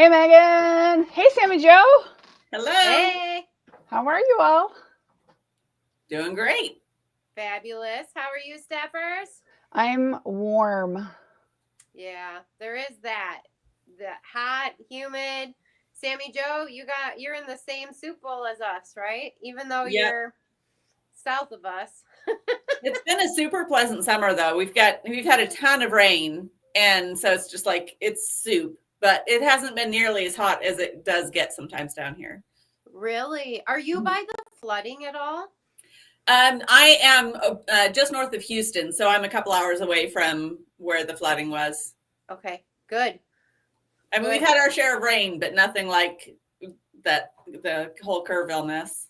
Hey, Megan. Hey, Sammy Joe. Hello. Hey, How are you all? Doing great. fabulous. How are you, Steppers? I'm warm. Yeah, there is that. The hot, humid. Sammy Joe, you're in the same soup bowl as us, right? Even though Yep. you're south of us. It's been a super pleasant summer though. We've had a ton of rain, and so it's just like it's soup, but it hasn't been nearly as hot as it does get sometimes down here. Really? Are you Mhm. by the flooding at all? I am just north of Houston, so I'm a couple hours away from where the flooding was. Okay, good. I mean, we've Good. had our share of rain, but nothing like that. The whole Kerrville mess.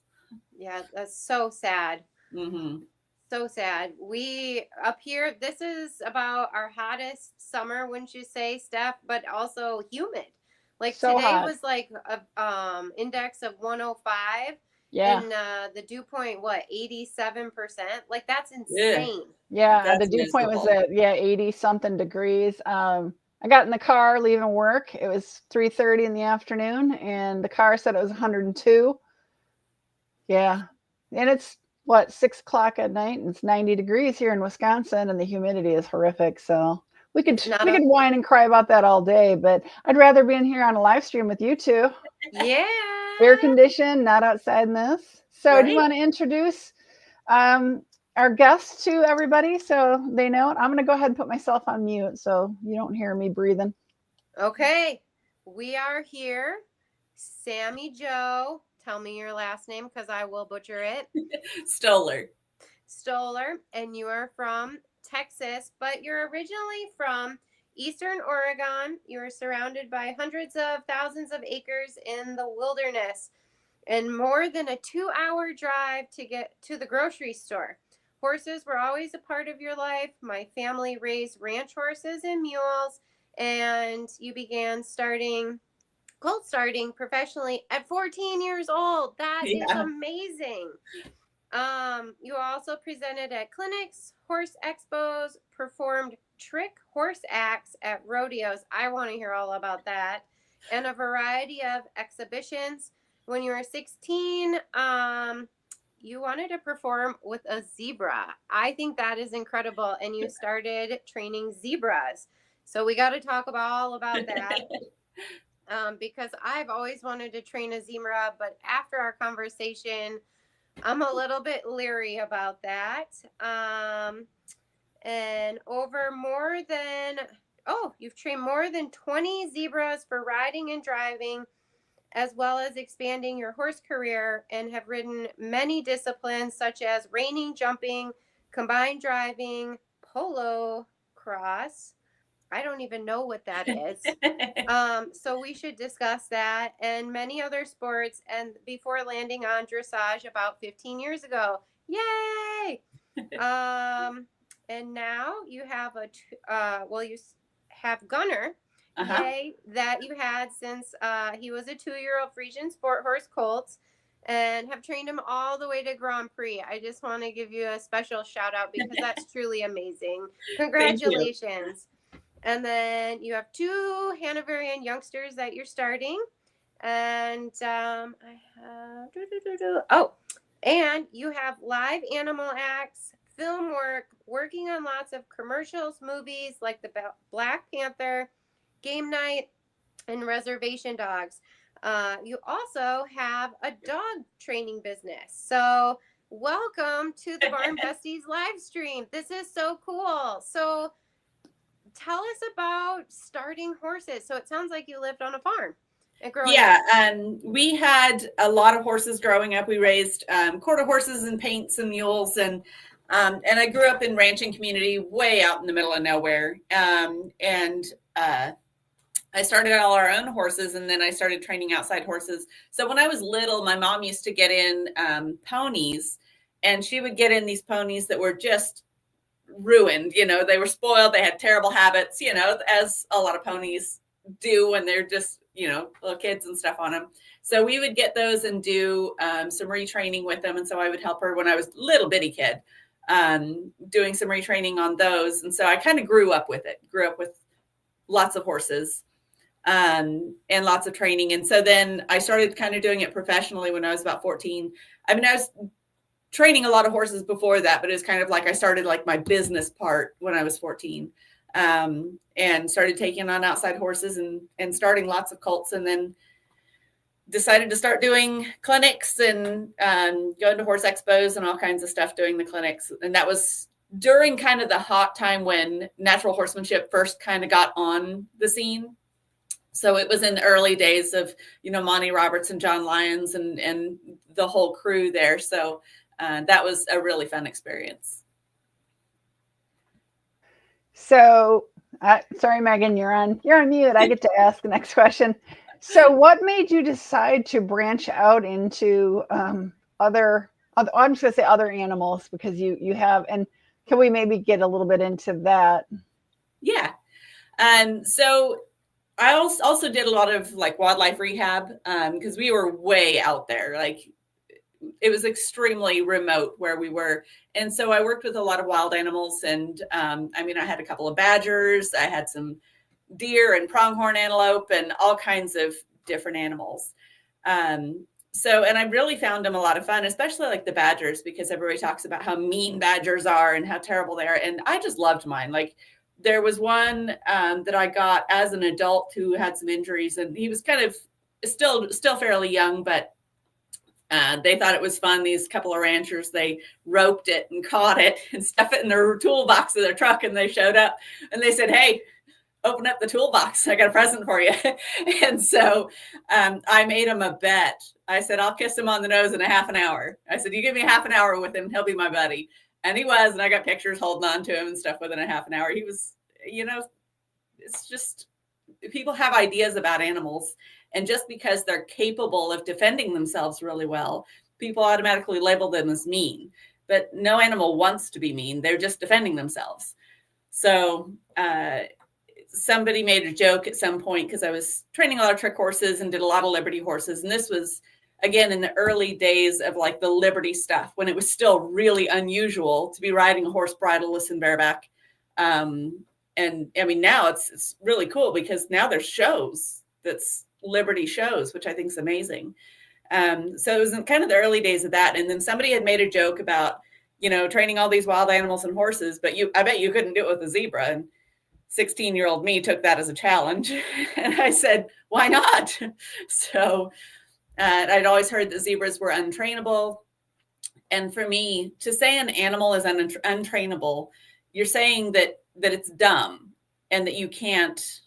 Yeah, that's so sad. Mm-hmm. So sad. We up here, this is about our hottest summer, wouldn't you say, Steph? But also humid. Like So today hot. was like a index of 105 Yeah. and the dew point, what, 87%? Like that's Yeah, insane. Yeah. The that's dew point was miserable. at 80 something degrees. I got in the car leaving work. It was 3:30 in the afternoon, and the car said it was 102. Yeah. And it's what, 6 o'clock at night, and it's 90 degrees here in Wisconsin, and the humidity is horrific. So we could It's not we a could whine and cry about that all day, but I'd rather be in here on a live stream with you two. yeah. Air conditioned, not outside in this. So, do you Right. want to introduce um, our guests to everybody so they know it? I'm going to go ahead and put myself on mute so you don't hear me breathing. Okay. We are here. Sammy Joe. Tell me your last name because I will butcher it. Stohler. Stohler, and you are from Texas, but you're originally from Eastern Oregon. You are surrounded by hundreds of thousands of acres in the wilderness and more than a 2 hour drive to get to the grocery store. Horses were always a part of your life. My family raised ranch horses and mules, and you began colt starting professionally at 14 years old. That is Yeah. amazing. You also presented at clinics, horse expos, performed trick horse acts at rodeos. I want to hear all about that. And a variety of exhibitions. When you were 16, you wanted to perform with a zebra. I think that is incredible. And you started training zebras. So we got to talk about all about that. Because I've always wanted to train a zebra, but after our conversation, I'm a little bit leery about that. And you've trained more than 20 zebras for riding and driving, as well as expanding your horse career, and have ridden many disciplines such as reining, jumping, combined driving, polo cross. I don't even know what that is. So we should discuss that and many other sports, and before landing on dressage about 15 years ago. Yay! Um, and now you have you have Gunner. Uh-huh. Yay, that you had since he was a 2-year-old Friesian Sporthorse colt, and have trained him all the way to Grand Prix. I just want to give you a special shout out because that's truly amazing. Thank you. Congratulations. And then you have two Hanoverian youngsters that you're starting. And I have. Oh, and you have live animal acts, film work, working on lots of commercials, movies like the Black Panther, Game Night, and Reservation Dogs. You also have a dog training business. So, welcome to the Barn Besties live stream. This is so cool. So, tell us about starting horses. So it sounds like you lived on a farm and growing Yeah, up. we had a lot of horses growing up. We raised quarter horses and paints and mules, and I grew up in ranching community way out in the middle of nowhere. And I started all our own horses, and then I started training outside horses. So when I was little, my mom used to get in ponies, and she would get in these ponies that were just ruined. You know, they were spoiled. They had terrible habits, you know, as a lot of ponies do when they're just, you know, little kids and stuff on them. So we would get those and do some retraining with them. And so I would help her when I was a little bitty kid doing some retraining on those. And so I kind of grew up with it, grew up with lots of horses. and lots of training. And so then I started kind of doing it professionally when I was about 14. I mean, I was training a lot of horses before that, but it was kind of like I started like my business part when I was 14, and started taking on outside horses and starting lots of colts, and then decided to start doing clinics and going to horse expos and all kinds of stuff doing the clinics. And that was during kind of the hot time when natural horsemanship first kind of got on the scene. So it was in the early days of, Monty Roberts and John Lyons and the whole crew there. So that was a really fun experience. So, sorry, Megan, you're on mute. I get to ask the next question. So what made you decide to branch out into other I'm just going to say other animals, because you have, and can we maybe get a little bit into that? Yeah. So I also did a lot of like wildlife rehab, because we were way out there. Like it was extremely remote where we were. And so I worked with a lot of wild animals. And I had a couple of badgers. I had some deer and pronghorn antelope and all kinds of different animals. And I really found them a lot of fun, especially like the badgers, because everybody talks about how mean badgers are and how terrible they are. And I just loved mine. Like there was one that I got as an adult who had some injuries, and he was kind of still fairly young, but they thought it was fun. These couple of ranchers, they roped it and caught it and stuffed it in their toolbox of their truck. And they showed up and they said, "Hey, open up the toolbox. I got a present for you." And so I made him a bet. I said, "I'll kiss him on the nose in a half an hour." I said, "You give me half an hour with him, he'll be my buddy." And he was, and I got pictures holding on to him and stuff within a half an hour. He was, it's just, people have ideas about animals. And just because they're capable of defending themselves really well, people automatically label them as mean. But no animal wants to be mean. They're just defending themselves. So somebody made a joke at some point, because I was training a lot of trick horses and did a lot of liberty horses. And this was, again, in the early days of like the liberty stuff, when it was still really unusual to be riding a horse bridleless and bareback. And I mean, now it's really cool, because now there's shows that's liberty shows, which I think is amazing. So it was in kind of the early days of that. And then somebody had made a joke about, training all these wild animals and horses, but I bet you couldn't do it with a zebra. And 16-year-old me took that as a challenge. And I said, "Why not?" So I'd always heard that zebras were untrainable. And for me, to say an animal is untrainable, you're saying that it's dumb and that you can't,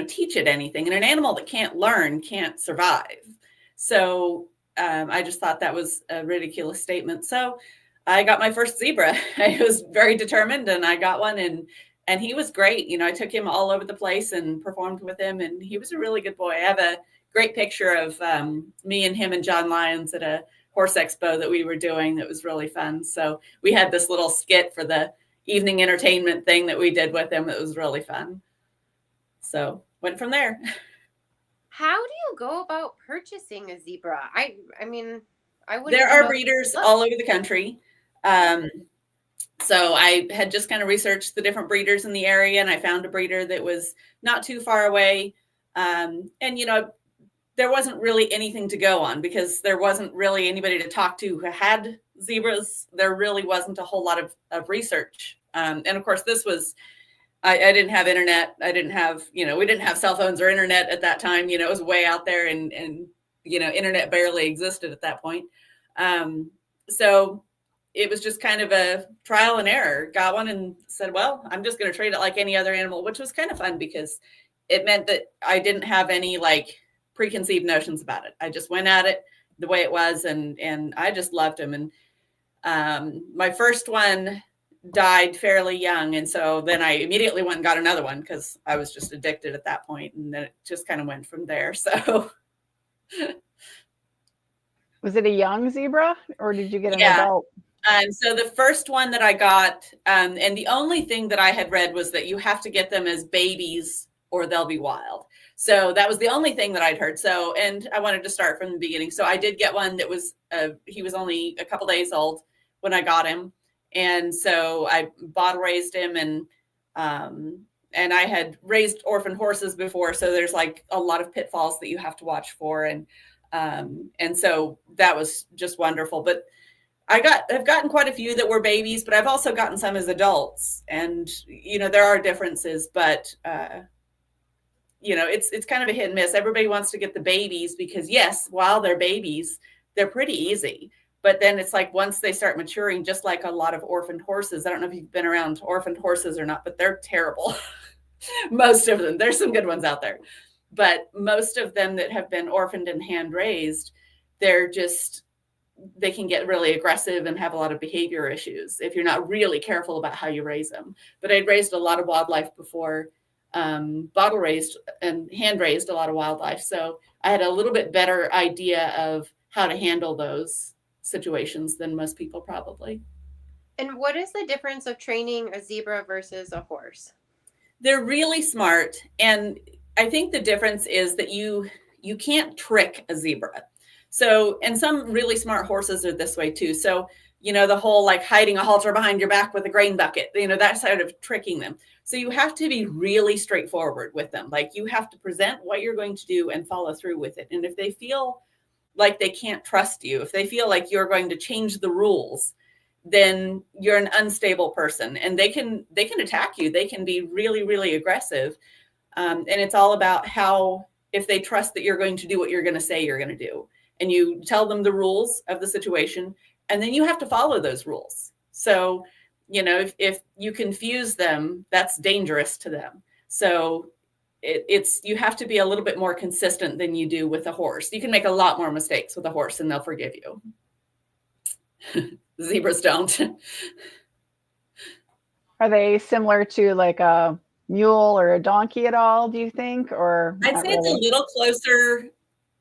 teach it anything. And an animal that can't learn can't survive. So I just thought that was a ridiculous statement. So I got my first zebra. I was very determined, and I got one, and he was great. I took him all over the place and performed with him, and he was a really good boy. I have a great picture of me and him and John Lyons at a horse expo that we were doing that was really fun. So we had this little skit for the evening entertainment thing that we did with him. It was really fun. So went from there. How do you go about purchasing a zebra? I mean, I wouldn't. There are breeders all over the country. So I had just kind of researched the different breeders in the area, and I found a breeder that was not too far away. And, there wasn't really anything to go on, because there wasn't really anybody to talk to who had zebras. There really wasn't a whole lot of research. And of course, this was, I didn't have internet. I didn't have, we didn't have cell phones or internet at that time. It was way out there, and internet barely existed at that point. So it was just kind of a trial and error. Got one and said, well, I'm just going to treat it like any other animal, which was kind of fun, because it meant that I didn't have any like preconceived notions about it. I just went at it the way it was, and I just loved him. And my first one died fairly young, and so then I immediately went and got another one, because I was just addicted at that point, and then it just kind of went from there. So was it a young zebra, or did you get an adult? So the first one that I got, and the only thing that I had read was that you have to get them as babies or they'll be wild. So that was the only thing that I'd heard. So, and I wanted to start from the beginning. So I did get one that was, he was only a couple days old when I got him. And so I bottle raised him, and I had raised orphan horses before, so there's like a lot of pitfalls that you have to watch for, and so that was just wonderful. But I've gotten quite a few that were babies, but I've also gotten some as adults, and there are differences, but it's kind of a hit and miss. Everybody wants to get the babies because yes, while they're babies, they're pretty easy. But then it's like once they start maturing, just like a lot of orphaned horses. I don't know if you've been around orphaned horses or not, but they're terrible. Most of them. There's some good ones out there. But most of them that have been orphaned and hand raised, they can get really aggressive and have a lot of behavior issues if you're not really careful about how you raise them. But I'd raised a lot of wildlife before, bottle raised and hand raised a lot of wildlife. So I had a little bit better idea of how to handle those situations than most people probably. And what is the difference of training a zebra versus a horse? They're really smart. And I think the difference is that you can't trick a zebra. So, and some really smart horses are this way too. So, the whole like hiding a halter behind your back with a grain bucket, that sort of tricking them. So you have to be really straightforward with them. Like you have to present what you're going to do and follow through with it. And if they feel like they can't trust you, if they feel like you're going to change the rules, then you're an unstable person, and they can attack you. They can be really, really aggressive. And it's all about if they trust that you're going to do what you're going to say you're going to do, and you tell them the rules of the situation, and then you have to follow those rules. So, if you confuse them, that's dangerous to them. So you have to be a little bit more consistent than you do with a horse. You can make a lot more mistakes with a horse and they'll forgive you. Zebras don't. Are they similar to like a mule or a donkey at all, do you think? Or I'd say it's a little closer.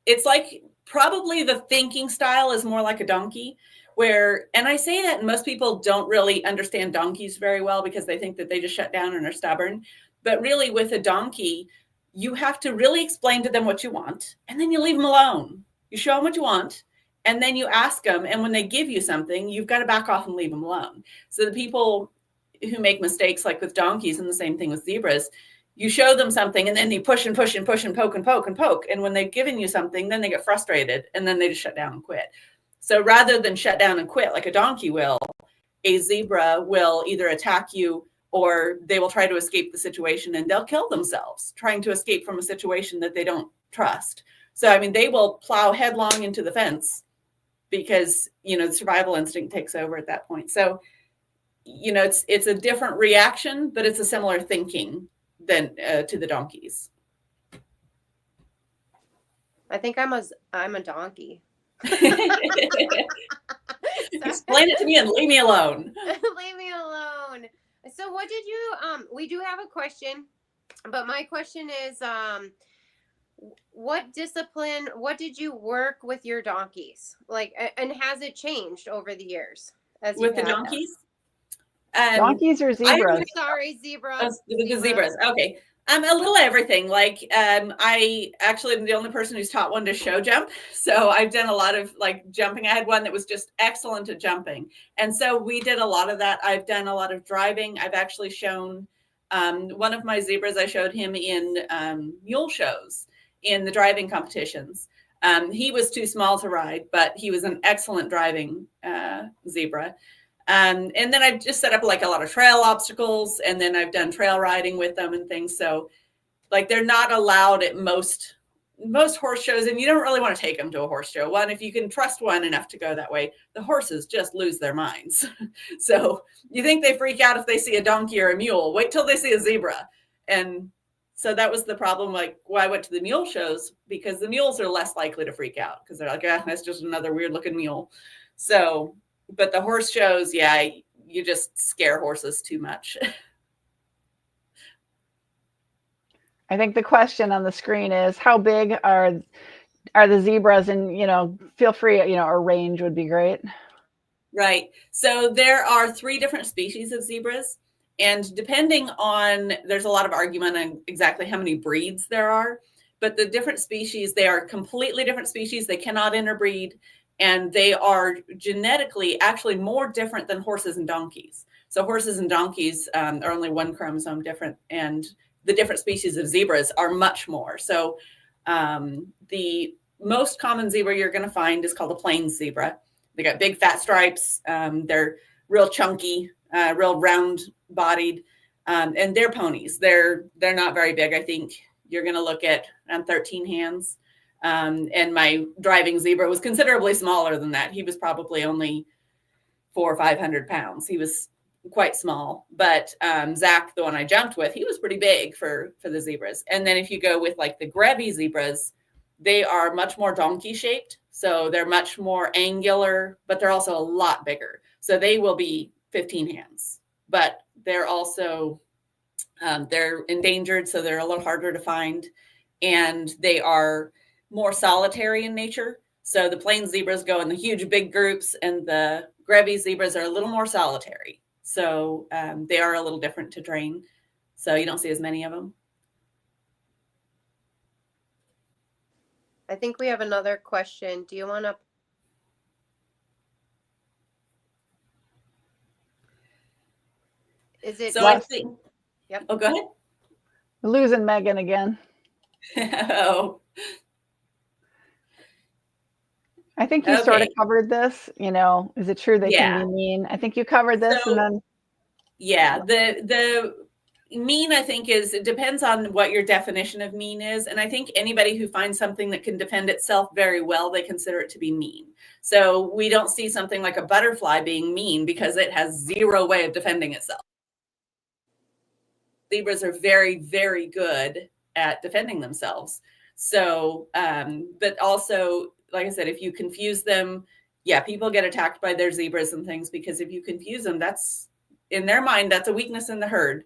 It's like probably the thinking style is more like a donkey, and I say that, and most people don't really understand donkeys very well because they think that they just shut down and are stubborn. But really with a donkey, you have to really explain to them what you want, and then you leave them alone. You show them what you want, and then you ask them, and when they give you something, you've got to back off and leave them alone. So the people who make mistakes like with donkeys, and the same thing with zebras, you show them something and then you push and push and push and poke and poke and poke. And when they've given you something, then they get frustrated and then they just shut down and quit. So rather than shut down and quit like a donkey will, a zebra will either attack you or they will try to escape the situation, and they'll kill themselves trying to escape from a situation that they don't trust. So, they will plow headlong into the fence because, the survival instinct takes over at that point. So, it's a different reaction, but it's a similar thinking than to the donkeys. I think I'm a donkey. Explain it to me and leave me alone. Leave me alone. So what did you we do have a question, but my question is what did you work with your donkeys? Like, and has it changed over the years with the donkeys? Donkeys or zebras? Sorry, zebras. The zebras. Okay. A little everything. Like, I actually am the only person who's taught one to show jump. So I've done a lot of like jumping. I had one that was just excellent at jumping. And so we did a lot of that. I've done a lot of driving. I've actually shown one of my zebras. I showed him in mule shows in the driving competitions. He was too small to ride, but he was an excellent driving zebra. And then I've just set up like a lot of trail obstacles, and then I've done trail riding with them and things. So like they're not allowed at most horse shows, and you don't really want to take them to a horse show. One, if you can trust one enough to go that way, the horses just lose their minds. So you think they freak out if they see a donkey or a mule. Wait till they see a zebra. And so that was the problem, like why I went to the mule shows, because the mules are less likely to freak out because they're like, that's just another weird looking mule. So but the horse shows, yeah, you just scare horses too much. I think the question on the screen is how big are the zebras, and feel free, a range would be great. Right. So there are 3 different species of zebras, and depending on, there's a lot of argument on exactly how many breeds there are, but the different species, they are completely different species. They cannot interbreed. And they are genetically actually more different than horses and donkeys. So horses and donkeys are only one chromosome different, and the different species of zebras are much more. So the most common zebra you're going to find is called a plains zebra. They got big fat stripes. They're real chunky, real round bodied, and they're ponies. They're not very big. I think you're going to look at 13 hands. And my driving zebra was considerably smaller than that. He was probably only 400 or 500 pounds. He was quite small, but Zach, the one I jumped with, he was pretty big for the zebras. And then if you go with like the Grevy zebras, they are much more donkey shaped. So they're much more angular, but they're also a lot bigger. So they will be 15 hands, but they're also, they're endangered. So they're a little harder to find, and they are more solitary in nature. So the plains zebras go in the huge big groups, and the Grevy zebras are a little more solitary. So they are a little different to train. So you don't see as many of them. I think we have another question. Do you want to? Is it? So I think. Yep. Oh, go ahead. We're losing Megan again. Oh. I think you sort of covered this. You know, is it true they can be mean? I think you covered this, and then. Yeah, the mean, I think, it depends on what your definition of mean is. And I think anybody who finds something that can defend itself very well, they consider it to be mean. So we don't see something like a butterfly being mean because it has zero way of defending itself. Zebras are very, very good at defending themselves. So, but also, like I said, if you confuse them, people get attacked by their zebras and things, because if you confuse them, that's, in their mind, that's a weakness in the herd.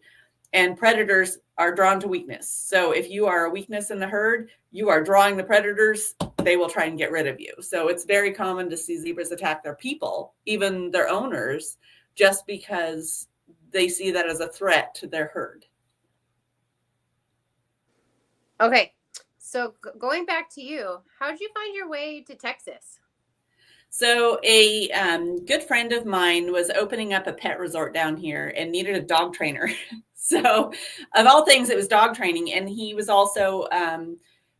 And predators are drawn to weakness. So if you are a weakness in the herd, you are drawing the predators, they will try and get rid of you. So it's very common to see zebras attack their people, even their owners, just because they see that as a threat to their herd. Okay. So going back to you, how did you find your way to Texas? So a good friend of mine was opening up a pet resort down here and needed a dog trainer. So of all things, it was dog training. And he was also,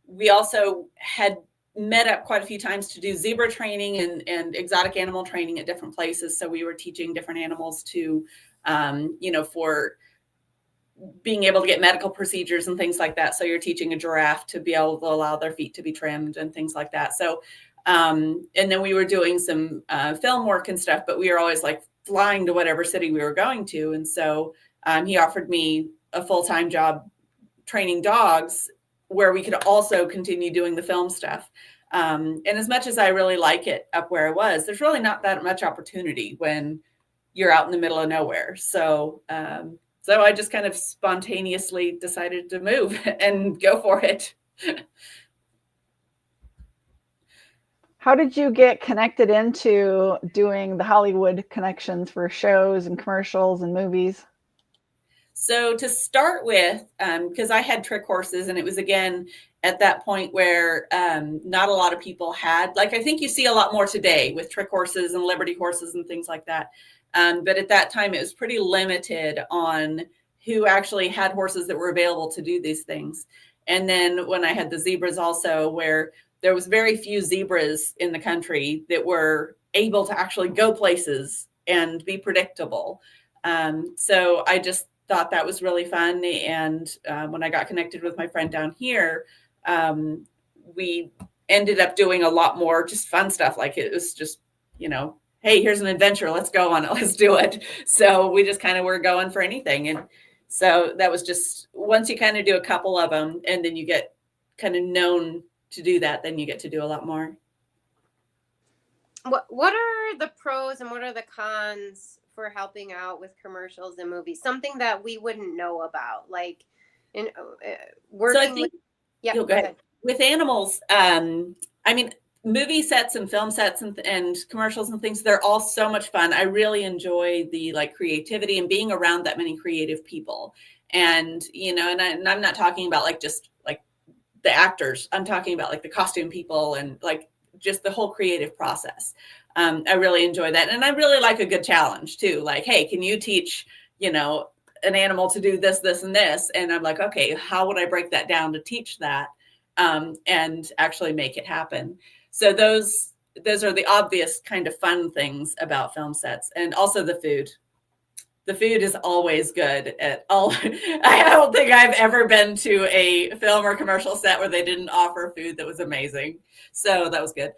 we also had met up quite a few times to do zebra training and exotic animal training at different places. So we were teaching different animals to, for being able to get medical procedures and things like that. So you're teaching a giraffe to be able to allow their feet to be trimmed and things like that. So, and then we were doing some film work and stuff, but we were always like flying to whatever city we were going to. And so he offered me a full-time job training dogs where we could also continue doing the film stuff. And as much as I really like it up where I was, there's really not that much opportunity when you're out in the middle of nowhere. So, so I just kind of spontaneously decided to move and go for it. How did you get connected into doing the Hollywood connections for shows and commercials and movies? So to start with, because I had trick horses, and it was, again, at that point where not a lot of people had, like, I think you see a lot more today with trick horses and Liberty horses and things like that. But at that time, it was pretty limited on who actually had horses that were available to do these things. And then when I had the zebras also, where there was very few zebras in the country that were able to actually go places and be predictable. So I just thought that was really fun. And when I got connected with my friend down here, we ended up doing a lot more just fun stuff. Like, it was just, hey, here's an adventure. Let's go on it. Let's do it. So we just kind of were going for anything. And so that was just, once you kind of do a couple of them and then you get kind of known to do that, then you get to do a lot more. What are the pros and what are the cons for helping out with commercials and movies? Something that we wouldn't know about, like in working. So I think, go ahead. With animals, movie sets and film sets and commercials and things, they're all so much fun. I really enjoy the creativity and being around that many creative people. And, and I'm not talking about just the actors. I'm talking about the costume people and just the whole creative process. I really enjoy that. And I really like a good challenge too. Like, hey, can you teach, an animal to do this, this, and this? And I'm like, okay, how would I break that down to teach that and actually make it happen? So those are the obvious kind of fun things about film sets. And also the food. The food is always good at all. I don't think I've ever been to a film or commercial set where they didn't offer food that was amazing. So that was good.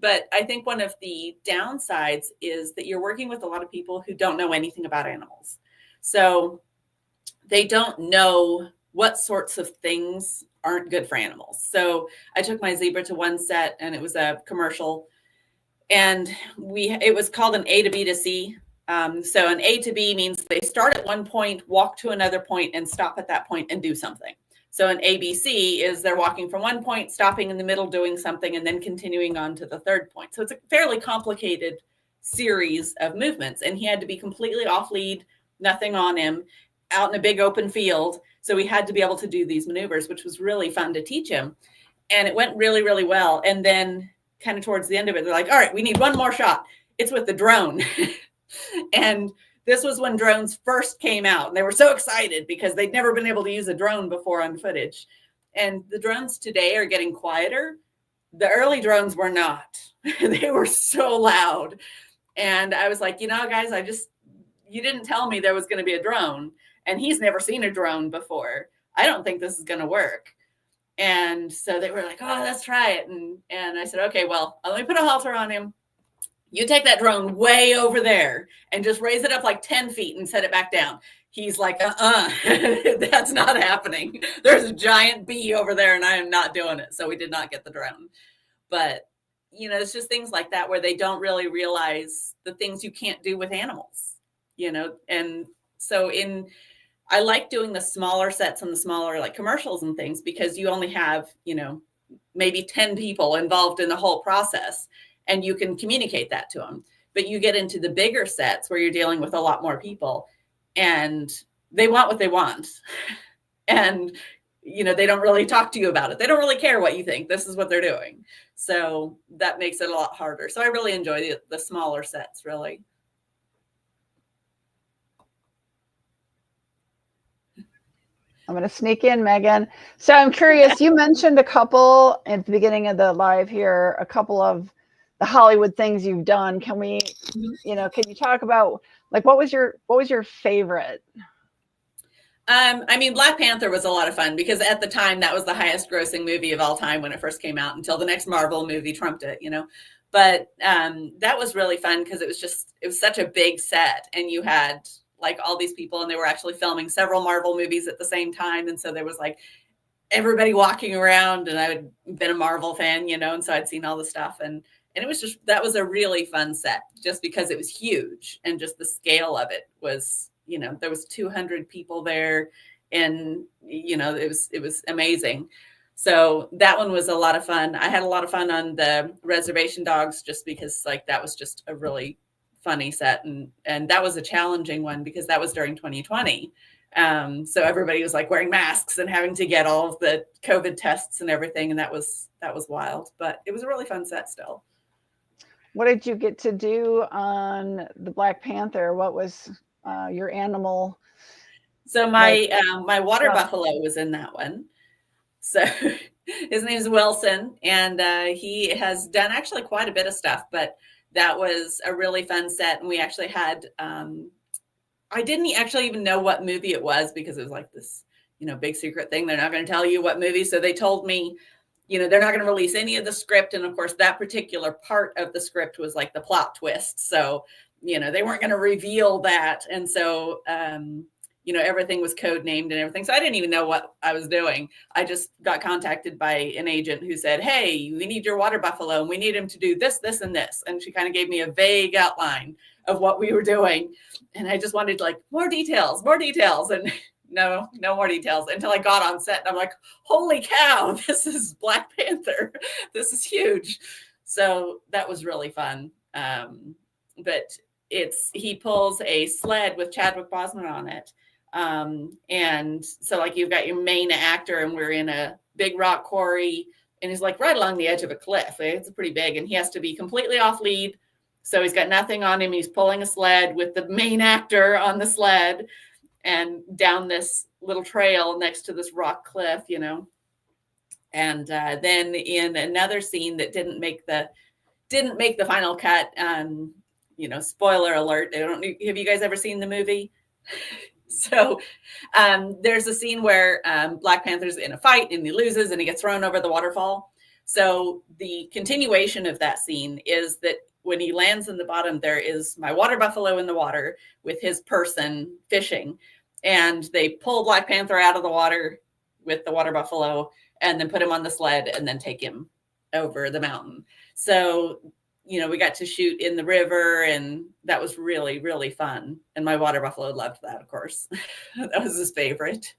But I think one of the downsides is that you're working with a lot of people who don't know anything about animals. So they don't know what sorts of things aren't good for animals. So I took my zebra to one set and it was a commercial, and it was called an A to B to C. So an A to B means they start at one point, walk to another point, and stop at that point and do something. So an ABC is they're walking from one point, stopping in the middle, doing something, and then continuing on to the third point. So it's a fairly complicated series of movements. And he had to be completely off lead, nothing on him, out in a big open field. So we had to be able to do these maneuvers, which was really fun to teach him. And it went really, really well. And then kind of towards the end of it, they're like, all right, we need one more shot. It's with the drone. And this was when drones first came out. And they were so excited because they'd never been able to use a drone before on footage. And the drones today are getting quieter. The early drones were not. They were so loud. And I was like, guys, you didn't tell me there was going to be a drone. And he's never seen a drone before. I don't think this is going to work. And so they were like, oh, let's try it. And I said, okay, well, let me put a halter on him. You take that drone way over there and just raise it up like 10 feet and set it back down. He's like, that's not happening. There's a giant bee over there and I am not doing it. So we did not get the drone. But, it's just things like that where they don't really realize the things you can't do with animals, and so I like doing the smaller sets and the smaller like commercials and things because you only have, maybe 10 people involved in the whole process and you can communicate that to them. But you get into the bigger sets where you're dealing with a lot more people and they want what they want. And, they don't really talk to you about it. They don't really care what you think. This is what they're doing. So that makes it a lot harder. So I really enjoy the smaller sets, really. I'm going to sneak in, Megan. So I'm curious, you mentioned a couple at the beginning of the live here, a couple of the Hollywood things you've done. Can we, can you talk about like, what was your favorite? Black Panther was a lot of fun because at the time that was the highest grossing movie of all time when it first came out until the next Marvel movie trumped it, but that was really fun because it was such a big set and you had like all these people and they were actually filming several Marvel movies at the same time. And so there was like everybody walking around and I'd been a Marvel fan, and so I'd seen all the stuff and it was that was a really fun set just because it was huge and just the scale of it was, there was 200 people there and, it was amazing. So that one was a lot of fun. I had a lot of fun on the Reservation Dogs just because like that was just a really funny set and that was a challenging one because that was during 2020. So everybody was like wearing masks and having to get all of the COVID tests and everything. And that was wild, but it was a really fun set still. What did you get to do on the Black Panther? What was your animal? So my water buffalo was in that one. So his name is Wilson and he has done actually quite a bit of stuff, but that was a really fun set. And we actually had, I didn't actually even know what movie it was because it was like this, big secret thing. They're not going to tell you what movie. So they told me, they're not going to release any of the script. And of course, that particular part of the script was like the plot twist. So, they weren't going to reveal that. And so, everything was code named and everything. So I didn't even know what I was doing. I just got contacted by an agent who said, hey, we need your water buffalo and we need him to do this, this, and this. And she kind of gave me a vague outline of what we were doing. And I just wanted like more details. And no more details until I got on set. And I'm like, holy cow, this is Black Panther. This is huge. So that was really fun. But he pulls a sled with Chadwick Boseman on it. And so like you've got your main actor and we're in a big rock quarry and he's like right along the edge of a cliff. It's pretty big and he has to be completely off lead So he's got nothing on him. He's pulling a sled with the main actor on the sled and down this little trail next to this rock cliff, you know. And then in another scene that didn't make the final cut, you know, spoiler alert. Have you guys ever seen the movie? So there's a scene where Black Panther's in a fight and he loses and he gets thrown over the waterfall. So the continuation of that scene is that when he lands in the bottom, there is my water buffalo in the water with his person fishing, and they pull Black Panther out of the water with the water buffalo and then put him on the sled and then take him over the mountain. So, you know, we got to shoot in the river, and that was really, really fun. And my water buffalo loved that, of course. That was his favorite.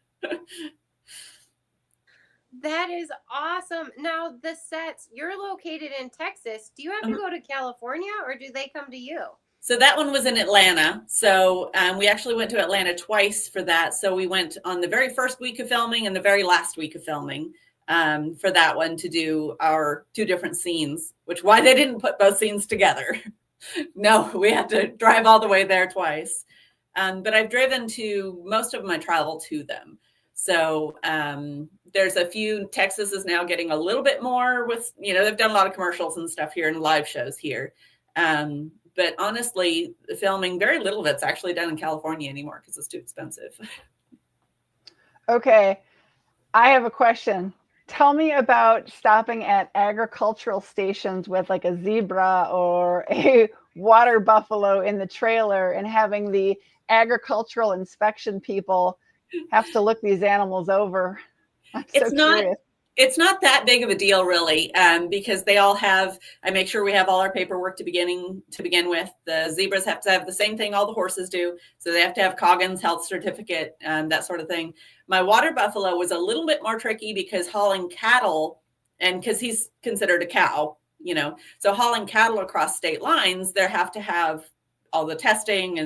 That is awesome. Now, the sets, you're located in Texas. Do you have to go to California, or do they come to you? So that one was in Atlanta. So we actually went to Atlanta twice for that. So we went on the very first week of filming and the very last week of filming for that one to do our 2 different scenes, which why they didn't put both scenes together. No, we had to drive all the way there twice. But I've driven to most of my travel to them. So there's a few. Texas is now getting a little bit more with, you know, they've done a lot of commercials and stuff here and live shows here. But honestly, filming, very little of it's actually done in California anymore because it's too expensive. Okay, I have a question. Tell me about stopping at agricultural stations with like a zebra or a water buffalo in the trailer and having the agricultural inspection people have to look these animals over. I'm so curious. It's not that big of a deal, really, because they all have, I make sure we have all our paperwork to begin with. The zebras have to have the same thing all the horses do. So they have to have Coggins health certificate, that sort of thing. My water buffalo was a little bit more tricky because hauling cattle, and because he's considered a cow, you know, so hauling cattle across state lines, they have to have all the testing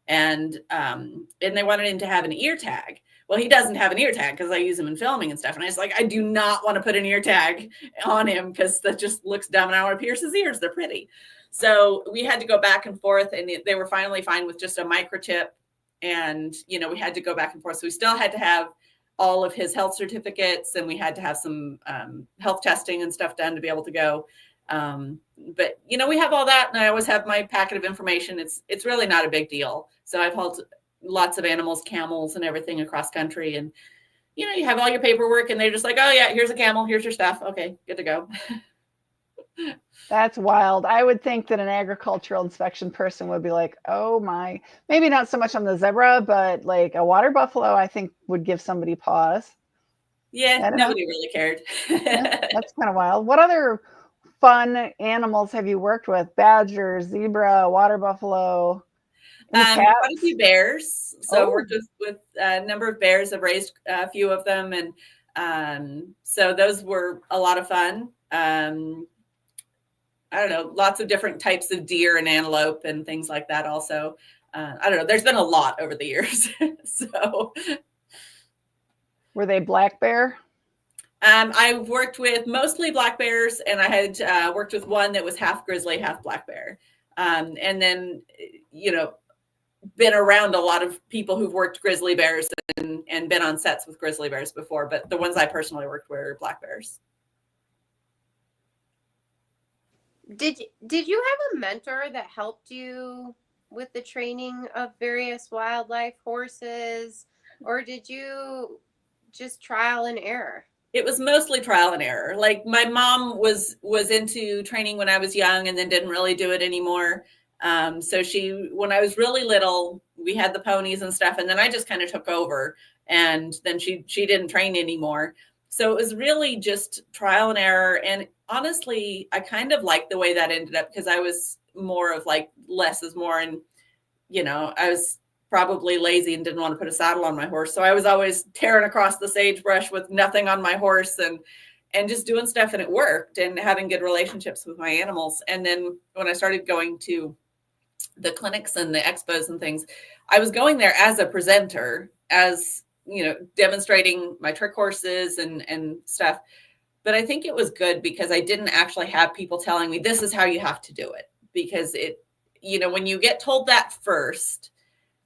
and they wanted him to have an ear tag. Well, he doesn't have an ear tag because I use him in filming and stuff. And I was like, I do not want to put an ear tag on him because that just looks dumb and I want to pierce his ears. They're pretty. So we had to go back and forth, and they were finally fine with just a microchip. And, you know, we had to go back and forth. So we still had to have all of his health certificates, and we had to have some health testing and stuff done to be able to go. But, you know, we have all that, and I always have my packet of information. It's really not a big deal. So I've hauled lots of animals, camels and everything across country. And, you know, you have all your paperwork and they're just like, oh yeah, here's a camel. Here's your stuff. Okay, good to go. That's wild. I would think that an agricultural inspection person would be like, oh my, maybe not so much on the zebra, but like a water buffalo, I think would give somebody pause. Yeah, nobody really cared. Yeah, that's kind of wild. What other fun animals have you worked with? Badger, zebra, water buffalo? Quite a few bears. So worked with a number of bears. I've raised a few of them, and so those were a lot of fun. I don't know, lots of different types of deer and antelope and things like that. Also, I don't know. There's been a lot over the years. So, were they black bear? I've worked with mostly black bears, and I had worked with one that was half grizzly, half black bear, and then, you know, been around a lot of people who've worked grizzly bears and been on sets with grizzly bears before, but the ones I personally worked with were black bears. Did you have a mentor that helped you with the training of various wildlife horses, or did you just trial and error? It was mostly trial and error. Like my mom was into training when I was young and then didn't really do it anymore. So when I was really little, we had the ponies and stuff, and then I just kind of took over, and then she didn't train anymore. So it was really just trial and error. And honestly, I kind of liked the way that ended up because I was more of like less is more. And, you know, I was probably lazy and didn't want to put a saddle on my horse. So I was always tearing across the sagebrush with nothing on my horse and just doing stuff, and it worked, and having good relationships with my animals. And then when I started going to the clinics and the expos and things, I was going there as a presenter, as, you know, demonstrating my trick horses and stuff. But I think it was good because I didn't actually have people telling me this is how you have to do it. because it, when you get told that first,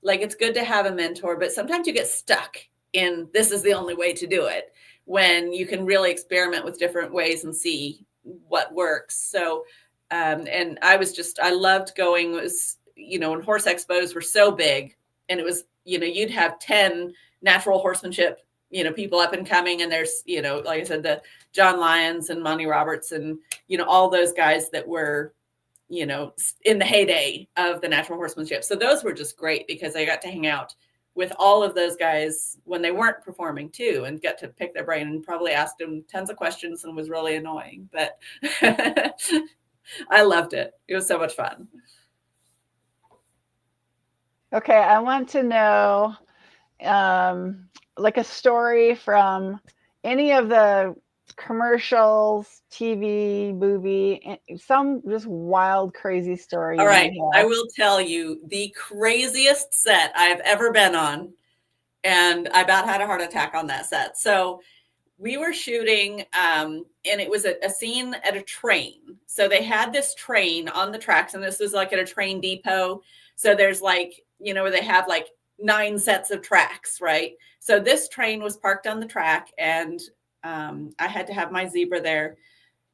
like, it's good to have a mentor, but sometimes you get stuck in this is the only way to do it, when you can really experiment with different ways and see what works. So, and I loved going, was, when horse expos were so big, and it was, you'd have 10 natural horsemanship, people up and coming. And there's, like I said, the John Lyons and Monty Roberts and, all those guys that were, in the heyday of the natural horsemanship. So those were just great because I got to hang out with all of those guys when they weren't performing too, and get to pick their brain, and probably asked them tons of questions and was really annoying, but I loved it. It was so much fun. Okay, I want to know like a story from any of the commercials, TV, movie, some just wild, crazy story. All right, I will tell you the craziest set I've ever been on, and I about had a heart attack on that set. So we were shooting, and it was a scene at a train. So they had this train on the tracks, and this was like at a train depot. So there's like, where they have like 9 sets of tracks, right? So this train was parked on the track, and I had to have my zebra there,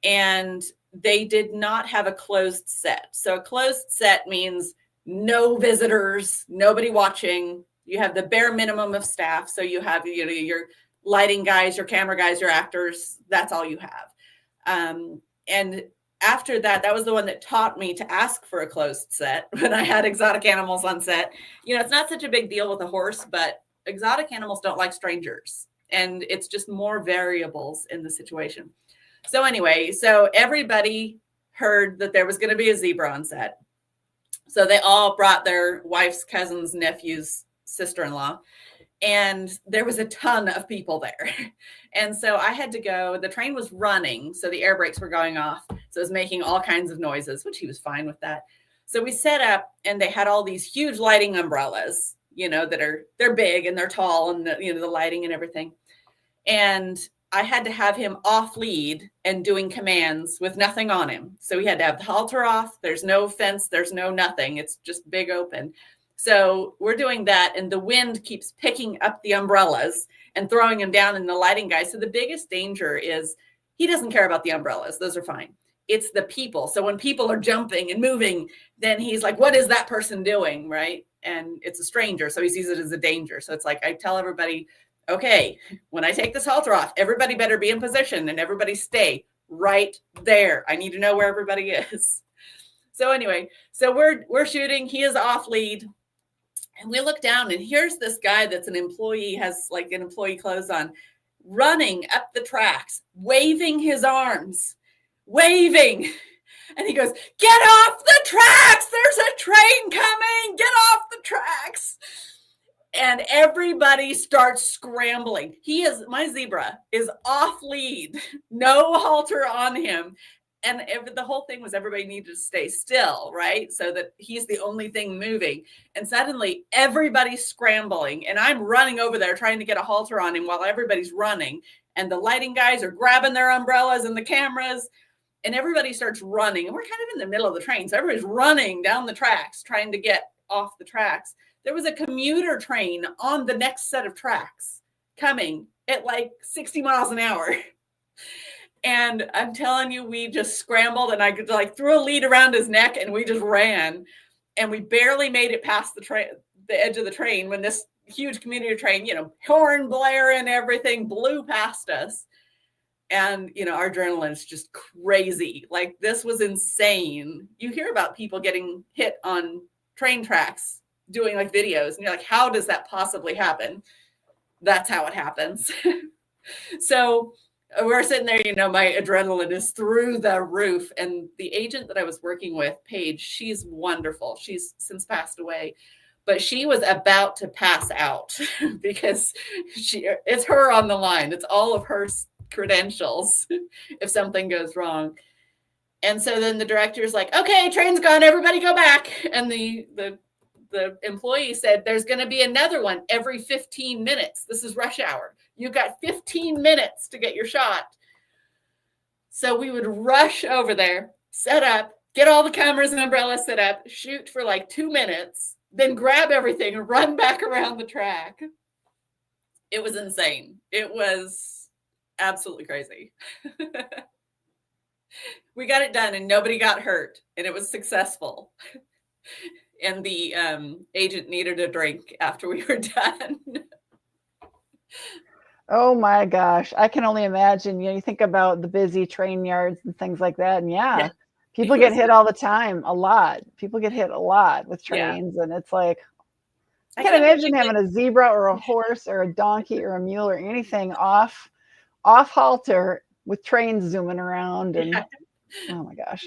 and they did not have a closed set. So a closed set means no visitors, nobody watching. You have the bare minimum of staff. So you have, your lighting guys, your camera guys, your actors. That's all you have. And after that, that was the one that taught me to ask for a closed set when I had exotic animals on set. It's not such a big deal with a horse, but exotic animals don't like strangers. And it's just more variables in the situation. So anyway, so everybody heard that there was going to be a zebra on set. So they all brought their wife's cousins, nephews, sister-in-law, and there was a ton of people there. And so I had to go, the train was running, so the air brakes were going off. So it was making all kinds of noises, which he was fine with that. So we set up, and they had all these huge lighting umbrellas, they're big and they're tall, and the lighting and everything. And I had to have him off lead and doing commands with nothing on him. So we had to have the halter off. There's no fence. There's no nothing. It's just big open. So we're doing that, and the wind keeps picking up the umbrellas and throwing them down in the lighting guy. So the biggest danger is he doesn't care about the umbrellas. Those are fine. It's the people. So when people are jumping and moving, then he's like, what is that person doing? Right. And it's a stranger. So he sees it as a danger. So it's like, I tell everybody, okay, when I take this halter off, everybody better be in position, and everybody stay right there. I need to know where everybody is. So anyway, so we're shooting. He is off lead, and we look down, and here's this guy that's an employee, has like an employee clothes on, running up the tracks, waving his arms, waving. And he goes, get off the tracks. There's a train coming. Get off the tracks. And everybody starts scrambling. My zebra is off lead, no halter on him. And the whole thing was everybody needed to stay still, right? So that he's the only thing moving. And suddenly everybody's scrambling, and I'm running over there trying to get a halter on him while everybody's running. And the lighting guys are grabbing their umbrellas and the cameras, and everybody starts running. And we're kind of in the middle of the train. So everybody's running down the tracks, trying to get off the tracks. There was a commuter train on the next set of tracks coming at like 60 miles an hour. And I'm telling you, we just scrambled, and I could like threw a lead around his neck, and we just ran, and we barely made it past the edge of the train when this huge commuter train, horn blare and everything, blew past us. And, our adrenaline is just crazy. Like, this was insane. You hear about people getting hit on train tracks doing like videos, and you're like, how does that possibly happen? That's how it happens. So we're sitting there, my adrenaline is through the roof. And the agent that I was working with, Paige, she's wonderful. She's since passed away, but she was about to pass out because it's her on the line. It's all of her credentials if something goes wrong. And so then the director's like, okay, train's gone, everybody go back. And the employee said, there's going to be another one every 15 minutes. This is rush hour. You've got 15 minutes to get your shot. So we would rush over there, set up, get all the cameras and umbrellas set up, shoot for like 2 minutes, then grab everything and run back around the track. It was insane. It was absolutely crazy. We got it done and nobody got hurt and it was successful. And the agent needed a drink after we were done. Oh my gosh. I can only imagine, you think about the busy train yards and things like that. And yeah, people get hit all the time, a lot. People get hit a lot with trains. And it's like, I can't imagine having a zebra or a horse or a donkey or a mule or anything off halter with trains zooming around. And oh my gosh.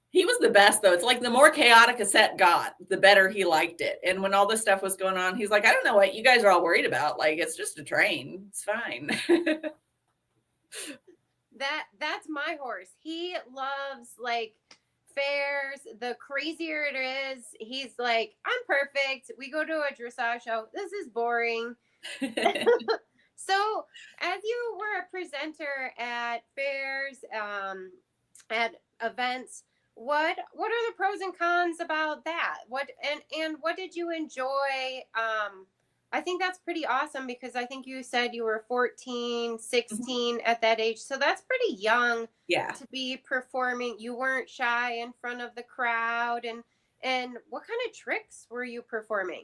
He was the best, though. It's like the more chaotic a set got, the better he liked it. And when all this stuff was going on, he's like, I don't know what you guys are all worried about. Like, it's just a train. It's fine. That's my horse. He loves like fairs. The crazier it is, he's like, I'm perfect. We go to a dressage show. This is boring. So as you were a presenter at fairs, at events, what are the pros and cons about that? What did you enjoy? I think that's pretty awesome because I think you said you were 14, 16 at that age. So that's pretty young to be performing. You weren't shy in front of the crowd. And what kind of tricks were you performing?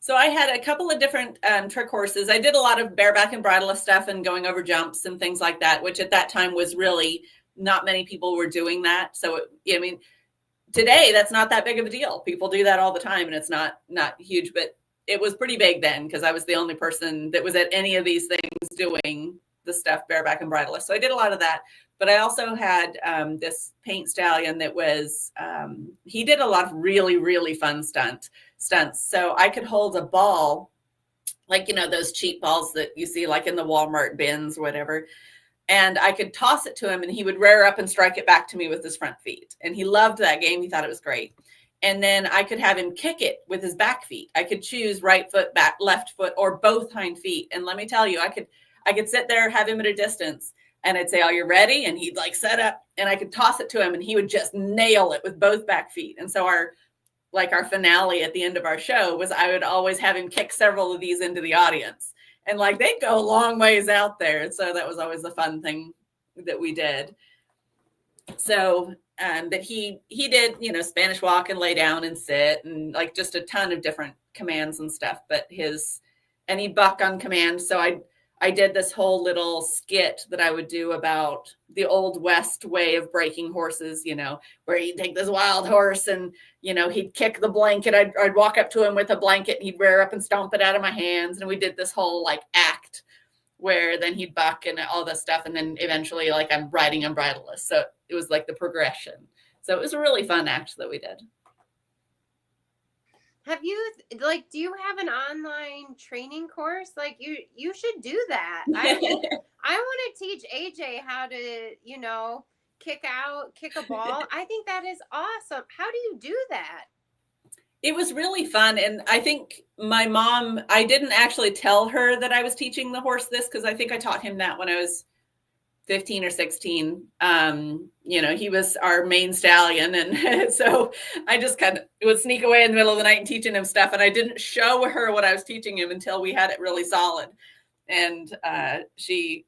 So I had a couple of different trick horses. I did a lot of bareback and bridleless stuff and going over jumps and things like that, which at that time was really not many people were doing that. So, I mean, today that's not that big of a deal. People do that all the time and it's not huge, but it was pretty big then because I was the only person that was at any of these things doing the stuff bareback and bridleless. So I did a lot of that. But I also had this paint stallion that was, he did a lot of really, really fun stunts. So I could hold a ball, like, those cheap balls that you see like in the Walmart bins or whatever. And I could toss it to him and he would rear up and strike it back to me with his front feet. And he loved that game. He thought it was great. And then I could have him kick it with his back feet. I could choose right foot, back, left foot, or both hind feet. And let me tell you, I could sit there, have him at a distance, and I'd say, "Are you ready?" And he'd like set up, and I could toss it to him, and he would just nail it with both back feet. And so our finale at the end of our show was I would always have him kick several of these into the audience. And like they'd go a long ways out there. And so that was always the fun thing that we did. So but he did, Spanish walk and lay down and sit and like just a ton of different commands and stuff. But and he'd buck on command. So I did this whole little skit that I would do about the old West way of breaking horses, where he'd take this wild horse and, he'd kick the blanket. I'd walk up to him with a blanket and he'd rear up and stomp it out of my hands. And we did this whole like act where then he'd buck and all this stuff. And then eventually like I'm riding on bridleless. So it was like the progression. So it was a really fun act that we did. Have you do you have an online training course? Like you should do that. I want to teach AJ how to, kick a ball. I think that is awesome. How do you do that? It was really fun. And I think my mom, I didn't actually tell her that I was teaching the horse this because I think I taught him that when I was 15 or 16. He was our main stallion. And so I just kind of would sneak away in the middle of the night and teaching him stuff. And I didn't show her what I was teaching him until we had it really solid. And she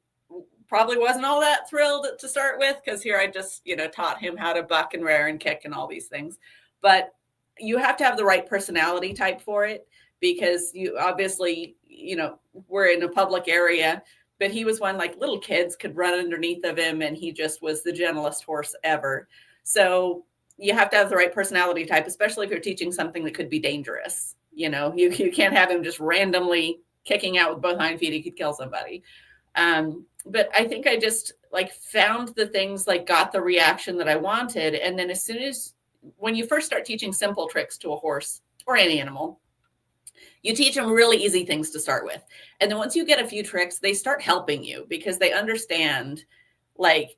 probably wasn't all that thrilled to start with because here I just, taught him how to buck and rear and kick and all these things. But you have to have the right personality type for it because you obviously, we're in a public area. But he was one like little kids could run underneath of him and he just was the gentlest horse ever. So you have to have the right personality type, especially if you're teaching something that could be dangerous. You can't have him just randomly kicking out with both hind feet. He could kill somebody. But I think I just found the things got the reaction that I wanted. And then when you first start teaching simple tricks to a horse or any animal, you teach them really easy things to start with. And then once you get a few tricks, they start helping you because they understand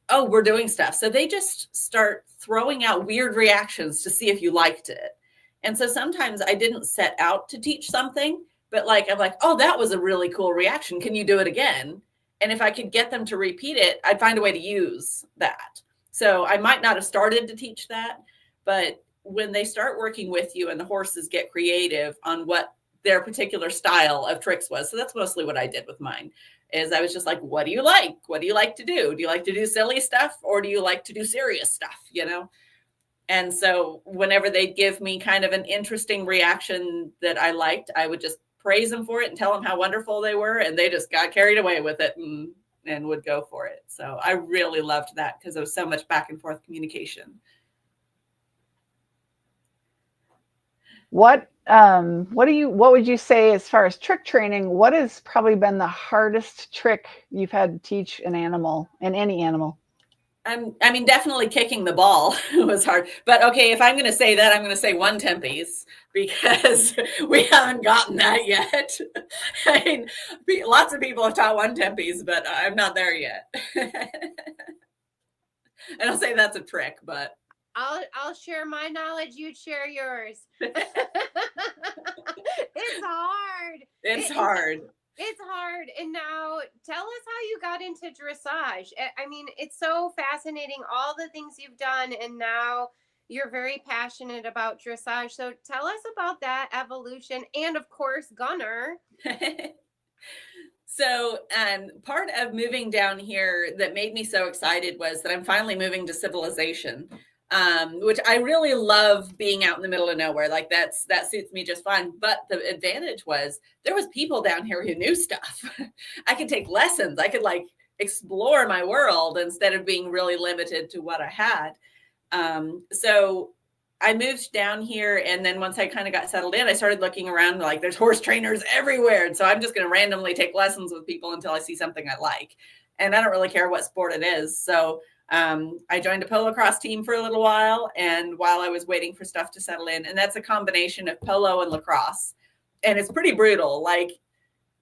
oh, we're doing stuff. So they just start throwing out weird reactions to see if you liked it. And so sometimes I didn't set out to teach something, but I'm like, oh, that was a really cool reaction. Can you do it again? And if I could get them to repeat it, I'd find a way to use that. So I might not have started to teach that, But when they start working with you and the horses get creative on what their particular style of tricks was. So that's mostly what I did with mine, is I was just like, what do you like? What do you like to do? Do you like to do silly stuff, or do you like to do serious stuff? You know? And so whenever they'd give me kind of an interesting reaction that I liked, I would just praise them for it and tell them how wonderful they were. And they just got carried away with it and would go for it. So I really loved that because there was so much back and forth communication. What would you say as far as trick training? What has probably been the hardest trick you've had to teach an animal, and any animal? I mean, definitely kicking the ball was hard. But okay, if I'm going to say that, I'm going to say one tempies, because we haven't gotten that yet. I mean, lots of people have taught one tempies, but I'm not there yet. I don't say that's a trick, but I'll share my knowledge. You share yours. It's hard. It's hard. It's hard. And now tell us how you got into dressage. I mean, it's so fascinating, all the things you've done, and now you're very passionate about dressage. So tell us about that evolution, and of course, Gunner. So part of moving down here that made me so excited was that I'm finally moving to civilization. Which I really love, being out in the middle of nowhere. Like that suits me just fine. But the advantage was there was people down here who knew stuff. I could take lessons. I could like explore my world instead of being really limited to what I had. So I moved down here, and then once I kind of got settled in, I started looking around, like there's horse trainers everywhere. And so I'm just going to randomly take lessons with people until I see something I like. And I don't really care what sport it is. So I joined a polocrosse team for a little while, and while I was waiting for stuff to settle in, and that's a combination of polo and lacrosse, and it's pretty brutal. Like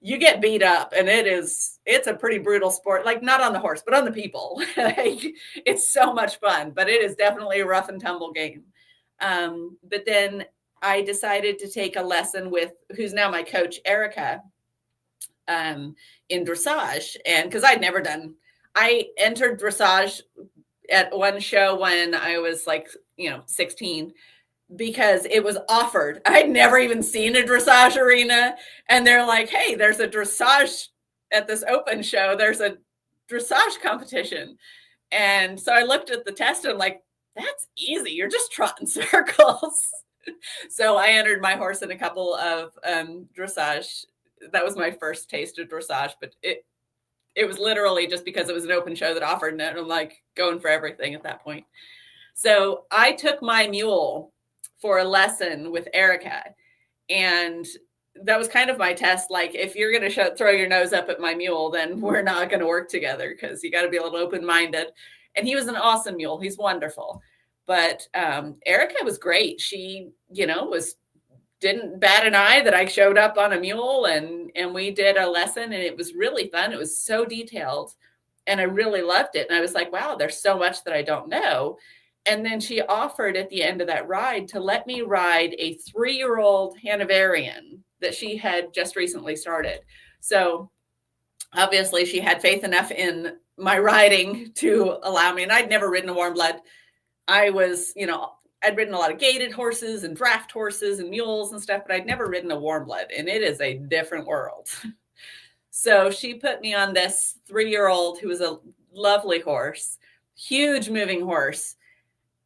you get beat up, and it's a pretty brutal sport, like not on the horse, but on the people. Like, it's so much fun, but it is definitely a rough and tumble game. But then I decided to take a lesson with who's now my coach, Erica, in dressage. And cause I entered dressage at one show when I was like, 16, because it was offered. I'd never even seen a dressage arena. And they're like, hey, there's a dressage at this open show. There's a dressage competition. And so I looked at the test and I'm like, that's easy. You're just trotting circles. So I entered my horse in a couple of dressage. That was my first taste of dressage, but it was literally just because it was an open show that offered it. And I'm like going for everything at that point. So I took my mule for a lesson with Erica, and that was kind of my test. Like, if you're going to throw your nose up at my mule, then we're not going to work together, because you got to be a little open-minded. And he was an awesome mule. He's wonderful. But Erica was great. She, didn't bat an eye that I showed up on a mule, and we did a lesson, and it was really fun. It was so detailed, and I really loved it. And I was like, wow, there's so much that I don't know. And then she offered at the end of that ride to let me ride a 3-year-old Hanoverian that she had just recently started. So obviously she had faith enough in my riding to allow me. And I'd never ridden a warm blood. I was, I'd ridden a lot of gaited horses and draft horses and mules and stuff, but I'd never ridden a warm blood, and it is a different world. So she put me on this 3-year-old who was a lovely horse, huge moving horse.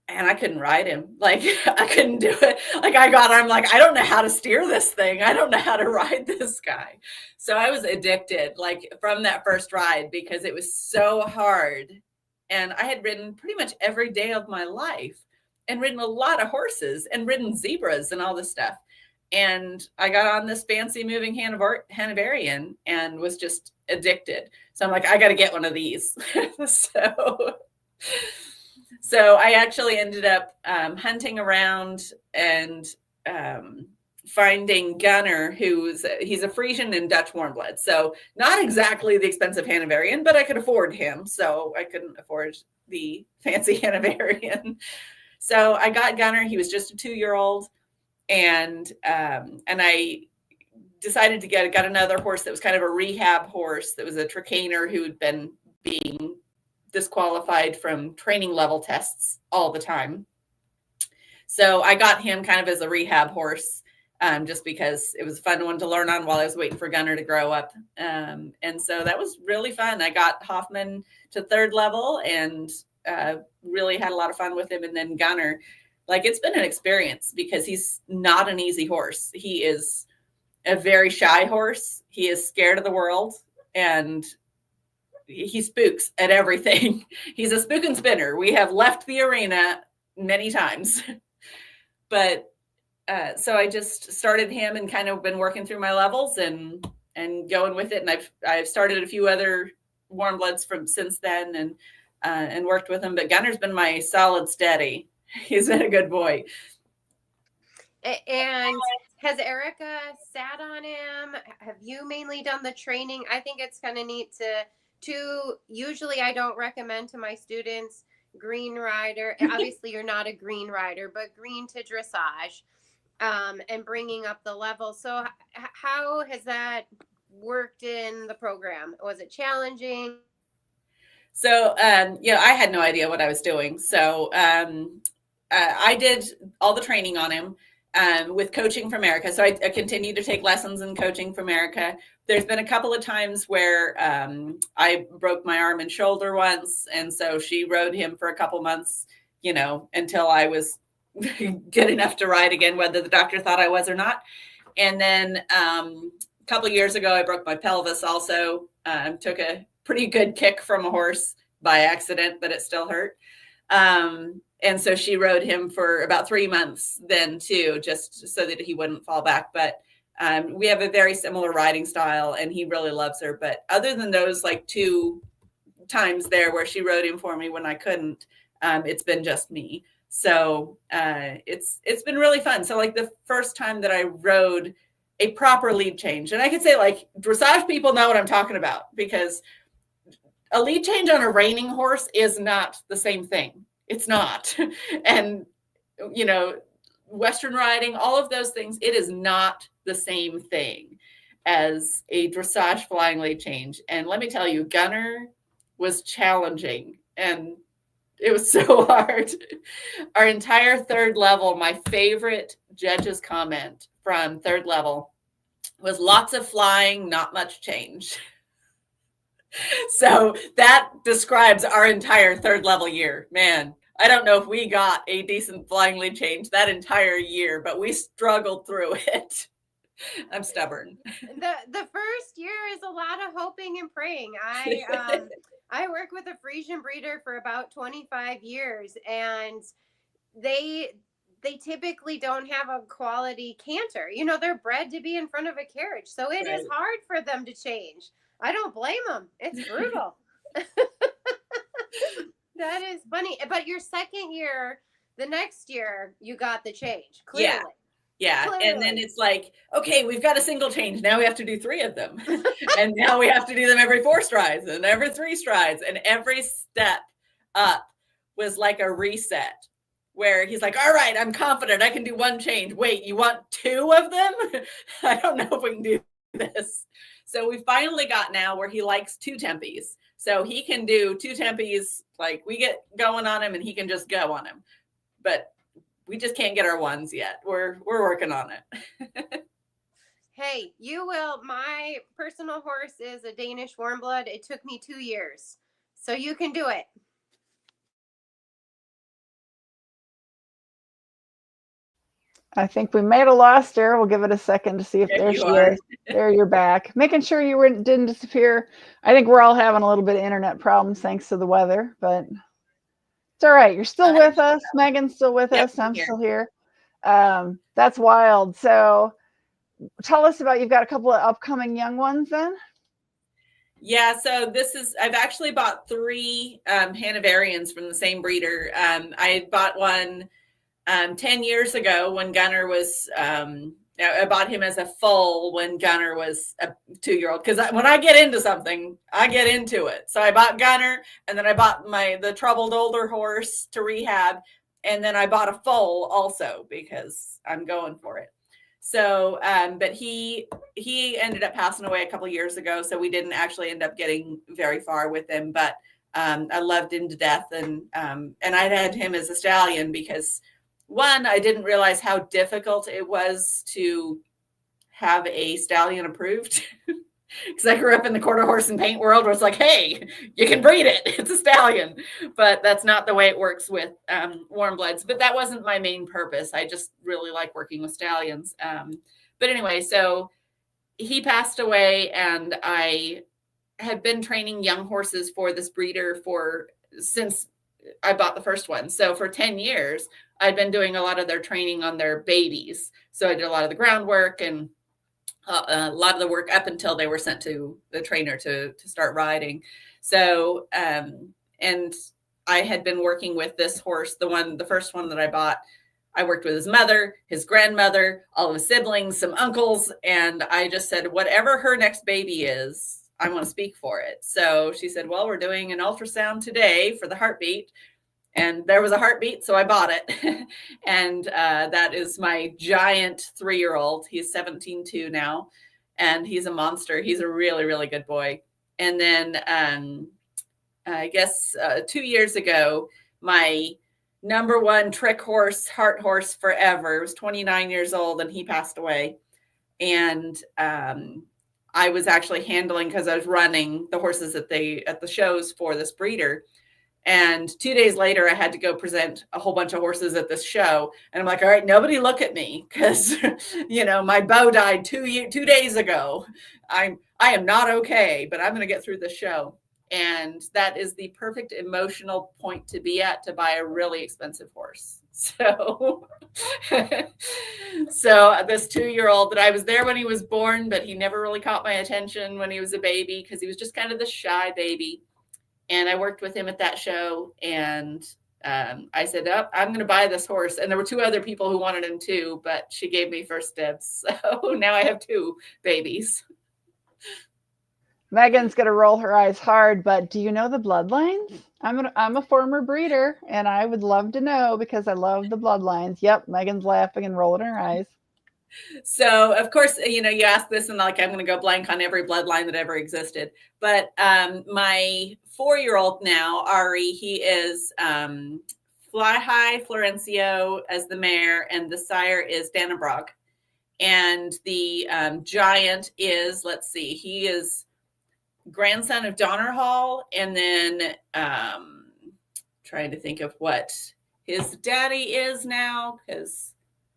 And I couldn't ride him. Like, I couldn't do it. Like, I'm like, I don't know how to steer this thing. I don't know how to ride this guy. So I was addicted, like, from that first ride, because it was so hard. And I had ridden pretty much every day of my life, and ridden a lot of horses, and ridden zebras and all this stuff. And I got on this fancy moving Hanoverian and was just addicted. So I'm like, I got to get one of these. So I actually ended up hunting around and finding Gunner, he's a Friesian and Dutch warmblood. So not exactly the expensive Hanoverian, but I could afford him. So I couldn't afford the fancy Hanoverian. So I got Gunner. He was just a 2-year-old. And I decided to got another horse that was kind of a rehab horse that was a Tricaner who had been being disqualified from training level tests all the time. So I got him kind of as a rehab horse, just because it was a fun one to learn on while I was waiting for Gunner to grow up. And so that was really fun. I got Hoffman to 3rd level and really had a lot of fun with him. And then Gunner, like, it's been an experience because he's not an easy horse. He is a very shy horse. He is scared of the world, and he spooks at everything. He's a spook and spinner. We have left the arena many times, but so I just started him and kind of been working through my levels and going with it. And I've started a few other warm bloods from since then and worked with him. But Gunner's been my solid steady. He's been a good boy. And has Erica sat on him? Have you mainly done the training? I think it's kind of neat to usually I don't recommend to my students green rider. Obviously you're not a green rider, but green to dressage, and bringing up the level. So how has that worked in the program? Was it challenging? So, I had no idea what I was doing. So I did all the training on him with coaching from Erica. So I continued to take lessons and coaching from Erica. There's been a couple of times where I broke my arm and shoulder once. And so she rode him for a couple months, until I was good enough to ride again, whether the doctor thought I was or not. And then a couple of years ago, I broke my pelvis also. Took a pretty good kick from a horse by accident, but it still hurt. And so she rode him for about 3 months then too, just so that he wouldn't fall back. But we have a very similar riding style and he really loves her. But other than those like 2 times there where she rode him for me when I couldn't, it's been just me. So it's been really fun. So like the first time that I rode a proper lead change, and I could say like dressage people know what I'm talking about, because a lead change on a reining horse is not the same thing. It's not. And, Western riding, all of those things, it is not the same thing as a dressage flying lead change. And let me tell you, Gunner was challenging and it was so hard. Our entire 3rd level, my favorite judge's comment from 3rd level was lots of flying, not much change. So that describes our entire 3rd level year. Man, I don't know if we got a decent flying lead change that entire year, but we struggled through it. I'm stubborn. The first year is a lot of hoping and praying. I work with a Friesian breeder for about 25 years, and they typically don't have a quality canter. They're bred to be in front of a carriage, so it is hard for them to change. I don't blame them. It's brutal. That is funny. But your second year, the next year, you got the change. Clearly. Yeah. Clearly. And then it's like, okay, we've got a single change. Now we have to do 3 of them. And now we have to do them every 4 strides and every 3 strides. And every step up was like a reset where he's like, all right, I'm confident I can do 1 change. Wait, you want 2 of them? I don't know if we can do this. So we finally got now where he likes 2 tempies. So he can do 2 tempies, like we get going on him and he can just go on him. But we just can't get our 1s yet. We're working on it. Hey, you will. My personal horse is a Danish warm blood. It took me 2 years. So you can do it. I think we made a loss there. We'll give it a second to see if there she is. There, you're back. Making sure you didn't disappear. I think we're all having a little bit of internet problems thanks to the weather, but it's all right. You're still with us. Megan's still with us. I'm still here. That's wild. So tell us about, you've got a couple of upcoming young ones then? Yeah, so I've actually bought 3 Hanoverians from the same breeder. I bought one 10 years ago when Gunner was, I bought him as a foal when Gunner was a 2-year-old. Because when I get into something, I get into it. So I bought Gunner, and then I bought the troubled older horse to rehab. And then I bought a foal also because I'm going for it. So, but he ended up passing away a couple of years ago. So we didn't actually end up getting very far with him. But I loved him to death. And I had him as a stallion because one, I didn't realize how difficult it was to have a stallion approved. Because I grew up in the quarter horse and paint world where it's like, hey, you can breed it. It's a stallion. But that's not the way it works with warm bloods. But that wasn't my main purpose. I just really like working with stallions. But anyway, so he passed away, and I had been training young horses for this breeder since I bought the first one. So for 10 years, I'd been doing a lot of their training on their babies. So I did a lot of the groundwork and a lot of the work up until they were sent to the trainer to start riding. So, and I had been working with this horse, the first one that I bought. I worked with his mother, his grandmother, all of his siblings, some uncles. And I just said, whatever her next baby is, I want to speak for it. So she said, well, we're doing an ultrasound today for the heartbeat. And there was a heartbeat, so I bought it. And that is my giant 3-year-old. He's 17.2 now, and he's a monster. He's a really, really good boy. And then I guess 2 years ago, my number one trick horse, heart horse forever, was 29 years old, and he passed away. And I was actually handling, because I was running the horses at the shows for this breeder. And 2 days later, I had to go present a whole bunch of horses at this show. And I'm like, all right, nobody look at me, because, my beau died 2 days ago. I am not okay, but I'm going to get through the show. And that is the perfect emotional point to be at, to buy a really expensive horse. So, this 2-year-old that I was there when he was born, but he never really caught my attention when he was a baby, because he was just kind of the shy baby. And I worked with him at that show, and I said, I'm going to buy this horse. And there were 2 other people who wanted him too, but she gave me first dibs. So now I have 2 babies. Megan's going to roll her eyes hard, but do you know the bloodlines? I'm a former breeder, and I would love to know, because I love the bloodlines. Yep, Megan's laughing and rolling her eyes. So, of course, you ask this, and I'm going to go blank on every bloodline that ever existed. But my 4-year-old now, Ari, he is Fly High Florencio as the mare, and the sire is Dannebrog. And the giant is, he is grandson of Donner Hall, and then trying to think of what his daddy is now, because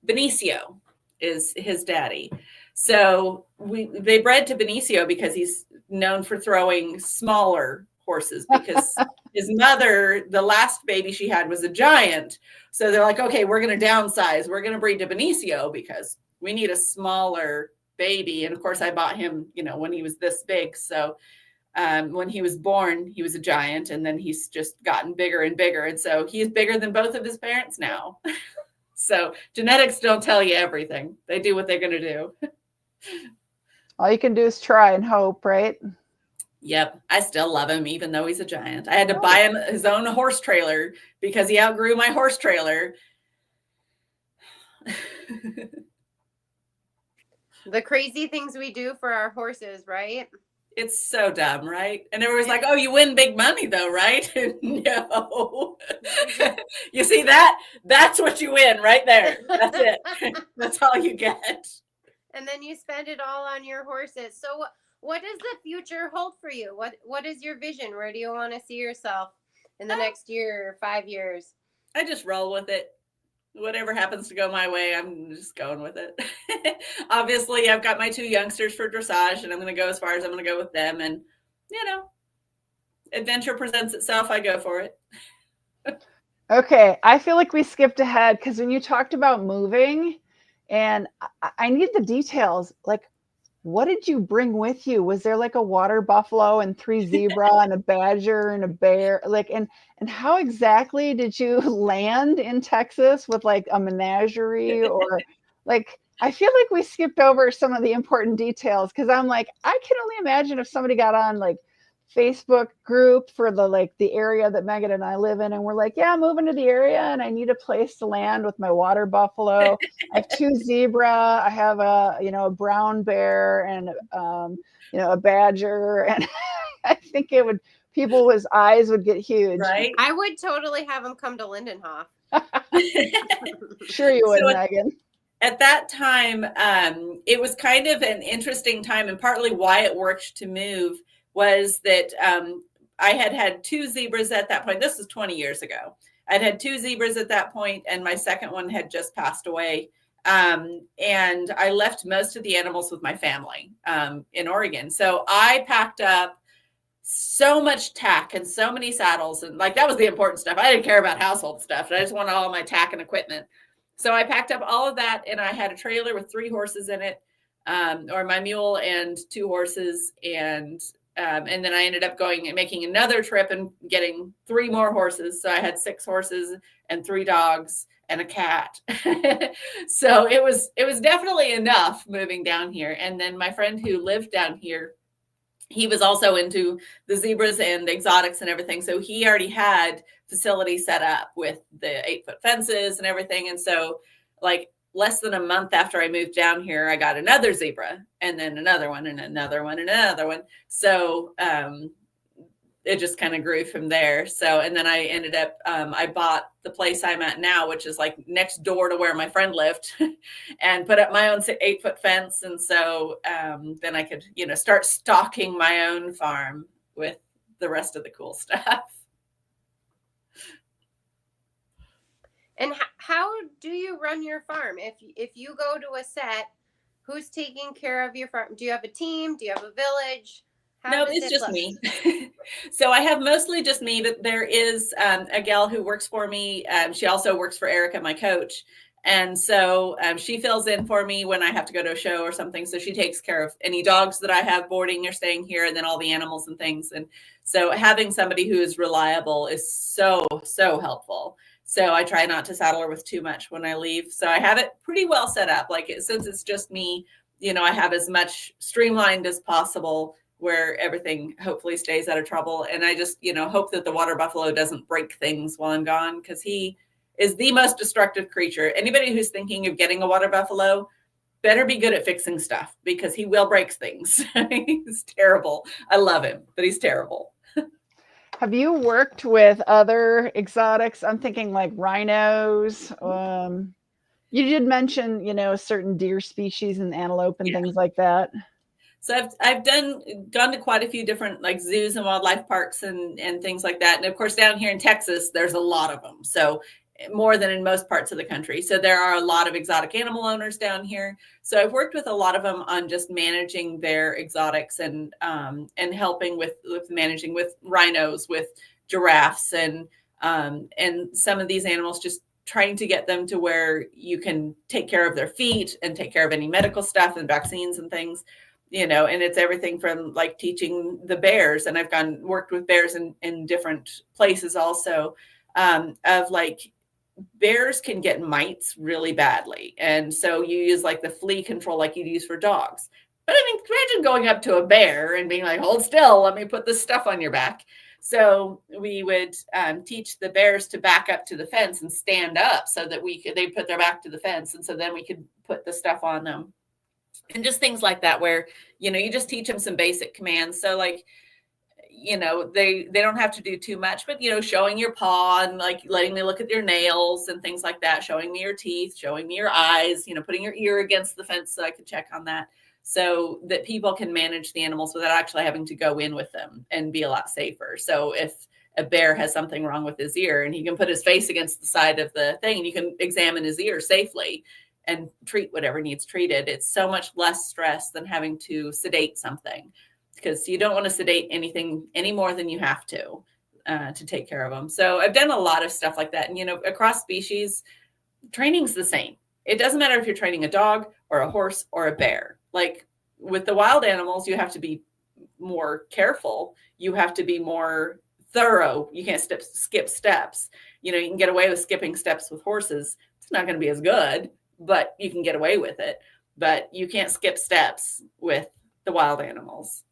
Benicio is his daddy. So they bred to Benicio because he's known for throwing smaller horses, because his mother, the last baby she had, was a giant. So they're like, okay, we're going to downsize. We're going to breed to Benicio because we need a smaller baby. And of course I bought him, when he was this big. So when he was born, he was a giant, and then he's just gotten bigger and bigger. And so he's bigger than both of his parents now. So genetics don't tell you everything. They do what they're going to do. All you can do is try and hope, right? Yep. I still love him, even though he's a giant. I had to buy him his own horse trailer because he outgrew my horse trailer. The crazy things we do for our horses, right? It's so dumb, right? And everyone's like, oh, you win big money though, right? No. You see that? That's what you win right there. That's it. That's all you get. And then you spend it all on your horses. So what does the future hold for you? What is your vision? Where do you want to see yourself in the next year or 5 years? I just roll with it. Whatever happens to go my way, I'm just going with it. Obviously, I've got my 2 youngsters for dressage, and I'm going to go as far as I'm going to go with them. And, adventure presents itself, I go for it. Okay, I feel like we skipped ahead, because when you talked about moving, and I need the details, like, what did you bring with you? Was there like a water buffalo and 3 zebra and a badger and a bear? And how exactly did you land in Texas with like a menagerie? Or I feel like we skipped over some of the important details, because I'm like, I can only imagine if somebody got on like Facebook group for the area that Megan and I live in, and we're like, yeah, I'm moving to the area and I need a place to land with my water buffalo. I have 2 zebra, I have a brown bear, and a badger, and I think people's eyes would get huge. Right? I would totally have them come to Lindenhof. Sure you would, So Megan. at that time, it was kind of an interesting time, and partly why it worked to move was that I had 2 zebras at that point. This was 20 years ago. I'd had 2 zebras at that point, and my second one had just passed away. And I left most of the animals with my family in Oregon. So I packed up so much tack and so many saddles, and like that was the important stuff. I didn't care about household stuff. I just wanted all my tack and equipment. So I packed up all of that, and I had a trailer with 3 horses in it, or my mule and 2 horses, and then I ended up going and making another trip and getting 3 more horses. So I had 6 horses and 3 dogs and a cat. So it was definitely enough moving down here. And then my friend who lived down here, he was also into the zebras and the exotics and everything. So he already had facilities set up with the 8-foot fences and everything. And so like less than a month after I moved down here, I got another zebra, and then another one and another one and another one. So it just kind of grew from there. So, and then I ended up, I bought the place I'm at now, which is like next door to where my friend lived, and put up my own 8-foot fence. And so then I could, start stocking my own farm with the rest of the cool stuff. And how do you run your farm? If you go to a set, who's taking care of your farm? Do you have a team? Do you have a village? No, it's just me. So I have mostly just me, but there is a gal who works for me. She also works for Erica, my coach. And so she fills in for me when I have to go to a show or something. So she takes care of any dogs that I have boarding or staying here, and then all the animals and things. And so having somebody who is reliable is so, so helpful. So I try not to saddle her with too much when I leave. So I have it pretty well set up. Like since it's just me, I have as much streamlined as possible, where everything hopefully stays out of trouble. And I just, hope that the water buffalo doesn't break things while I'm gone, because he is the most destructive creature. Anybody who's thinking of getting a water buffalo better be good at fixing stuff, because he will break things. He's terrible. I love him, but he's terrible. Have you worked with other exotics? I'm thinking like rhinos. You did mention, certain deer species and antelope and things like that. So I've gone to quite a few different like zoos and wildlife parks and things like that. And of course, down here in Texas, there's a lot of them. So more than in most parts of the country. So there are a lot of exotic animal owners down here. So I've worked with a lot of them on just managing their exotics and helping with managing with rhinos, with giraffes, and some of these animals, just trying to get them to where you can take care of their feet and take care of any medical stuff and vaccines and things. And it's everything from like teaching the bears, and I've worked with bears in different places also, of like bears can get mites really badly. And so you use like the flea control like you'd use for dogs. But I mean, imagine going up to a bear and being like, hold still, let me put this stuff on your back. So we would teach the bears to back up to the fence and stand up so that they put their back to the fence. And so then we could put the stuff on them. And just things like that, where, you just teach them some basic commands. So like, they don't have to do too much, but, showing your paw and like letting me look at your nails and things like that, showing me your teeth, showing me your eyes, putting your ear against the fence so I can check on that, so that people can manage the animals without actually having to go in with them and be a lot safer. So if a bear has something wrong with his ear, and he can put his face against the side of the thing, and you can examine his ear safely and treat whatever needs treated, it's so much less stress than having to sedate something, because you don't want to sedate anything any more than you have to take care of them. So I've done a lot of stuff like that. And, across species, training's the same. It doesn't matter if you're training a dog or a horse or a bear. Like with the wild animals, you have to be more careful. You have to be more thorough. You can't skip steps. You can get away with skipping steps with horses. It's not going to be as good, but you can get away with it. But you can't skip steps with the wild animals.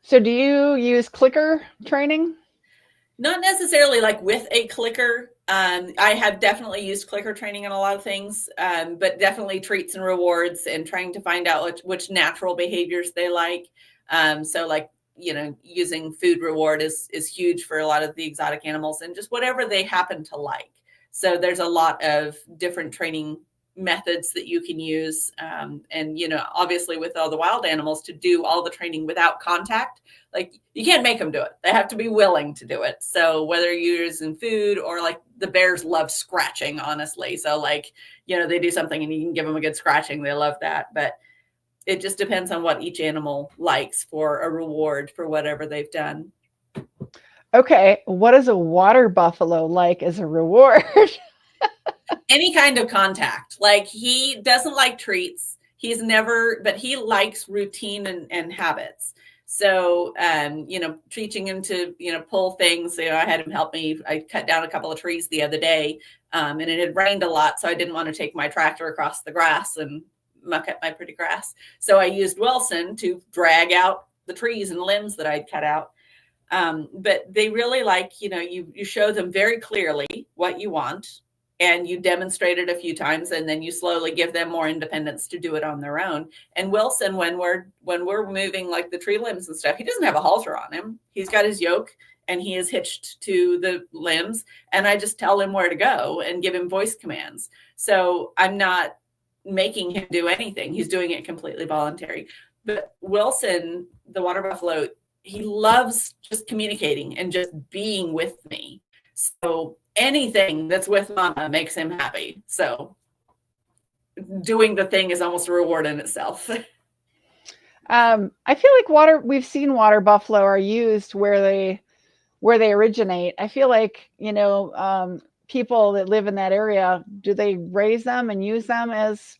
So do you use clicker training? Not necessarily like with a clicker. I have definitely used clicker training in a lot of things, but definitely treats and rewards, and trying to find out which natural behaviors they like. So like, using food reward is huge for a lot of the exotic animals, and just whatever they happen to like. So there's a lot of different training methods that you can use. And, you know, obviously with all the wild animals, to do all the training without contact, like you can't make them do it. They have to be willing to do it. So whether you're using food or like the bears love scratching, honestly. So like, you know, they do something and you can give them a good scratching. They love that. But it just depends on what each animal likes for a reward for whatever they've done. Okay. What is a water buffalo like as a reward? Any kind of contact. Like he doesn't like treats. He's never, but he likes routine and habits. So, you know, teaching him to, you know, pull things. You know, I had him help me. I cut down a couple of trees the other day, and it had rained a lot. So I didn't want to take my tractor across the grass and muck up my pretty grass. So I used Wilson to drag out the trees and limbs that I'd cut out. But they really like, you know, you show them very clearly what you want, and you demonstrate it a few times, and then you slowly give them more independence to do it on their own. And Wilson, when we're moving like the tree limbs and stuff, he doesn't have a halter on him. He's got his yoke and he is hitched to the limbs, and I just tell him where to go and give him voice commands. So I'm not making him do anything. He's doing it completely voluntary. But Wilson, the water buffalo, he loves just communicating and just being with me. So anything that's with mama makes him happy. So doing the thing is almost a reward in itself. I feel like we've seen water buffalo are used where they originate. I feel like, you know, people that live in that area, do they raise them and use them as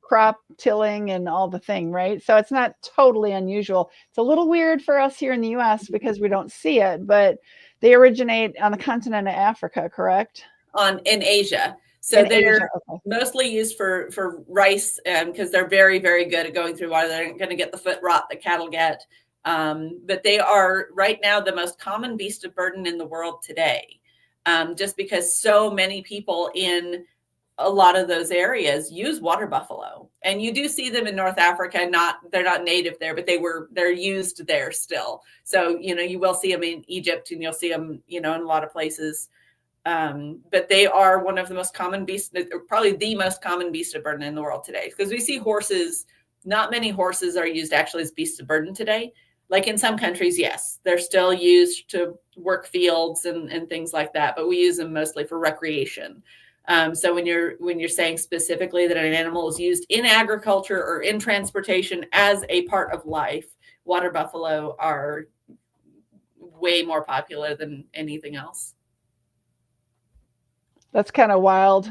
crop tilling and all the thing, right? So it's not totally unusual. It's a little weird for us here in the US because we don't see it, but they originate on the continent of Africa, correct? In Asia. So they're mostly used for rice, because they're very, very good at going through water. They're not going to get the foot rot that cattle get. But they are right now the most common beast of burden in the world today, just because so many people in a lot of those areas use water buffalo. And you do see them in North Africa. They're not native there, but they're used there still. So, you know, you will see them in Egypt, and you'll see them, you know, in a lot of places. But they are one of the most common beasts, probably the most common beast of burden in the world today. Because we see horses, not many horses are used actually as beasts of burden today. Like in some countries, yes, they're still used to work fields and things like that, but we use them mostly for recreation. So when you're saying specifically that an animal is used in agriculture or in transportation as a part of life, water buffalo are way more popular than anything else. That's kind of wild.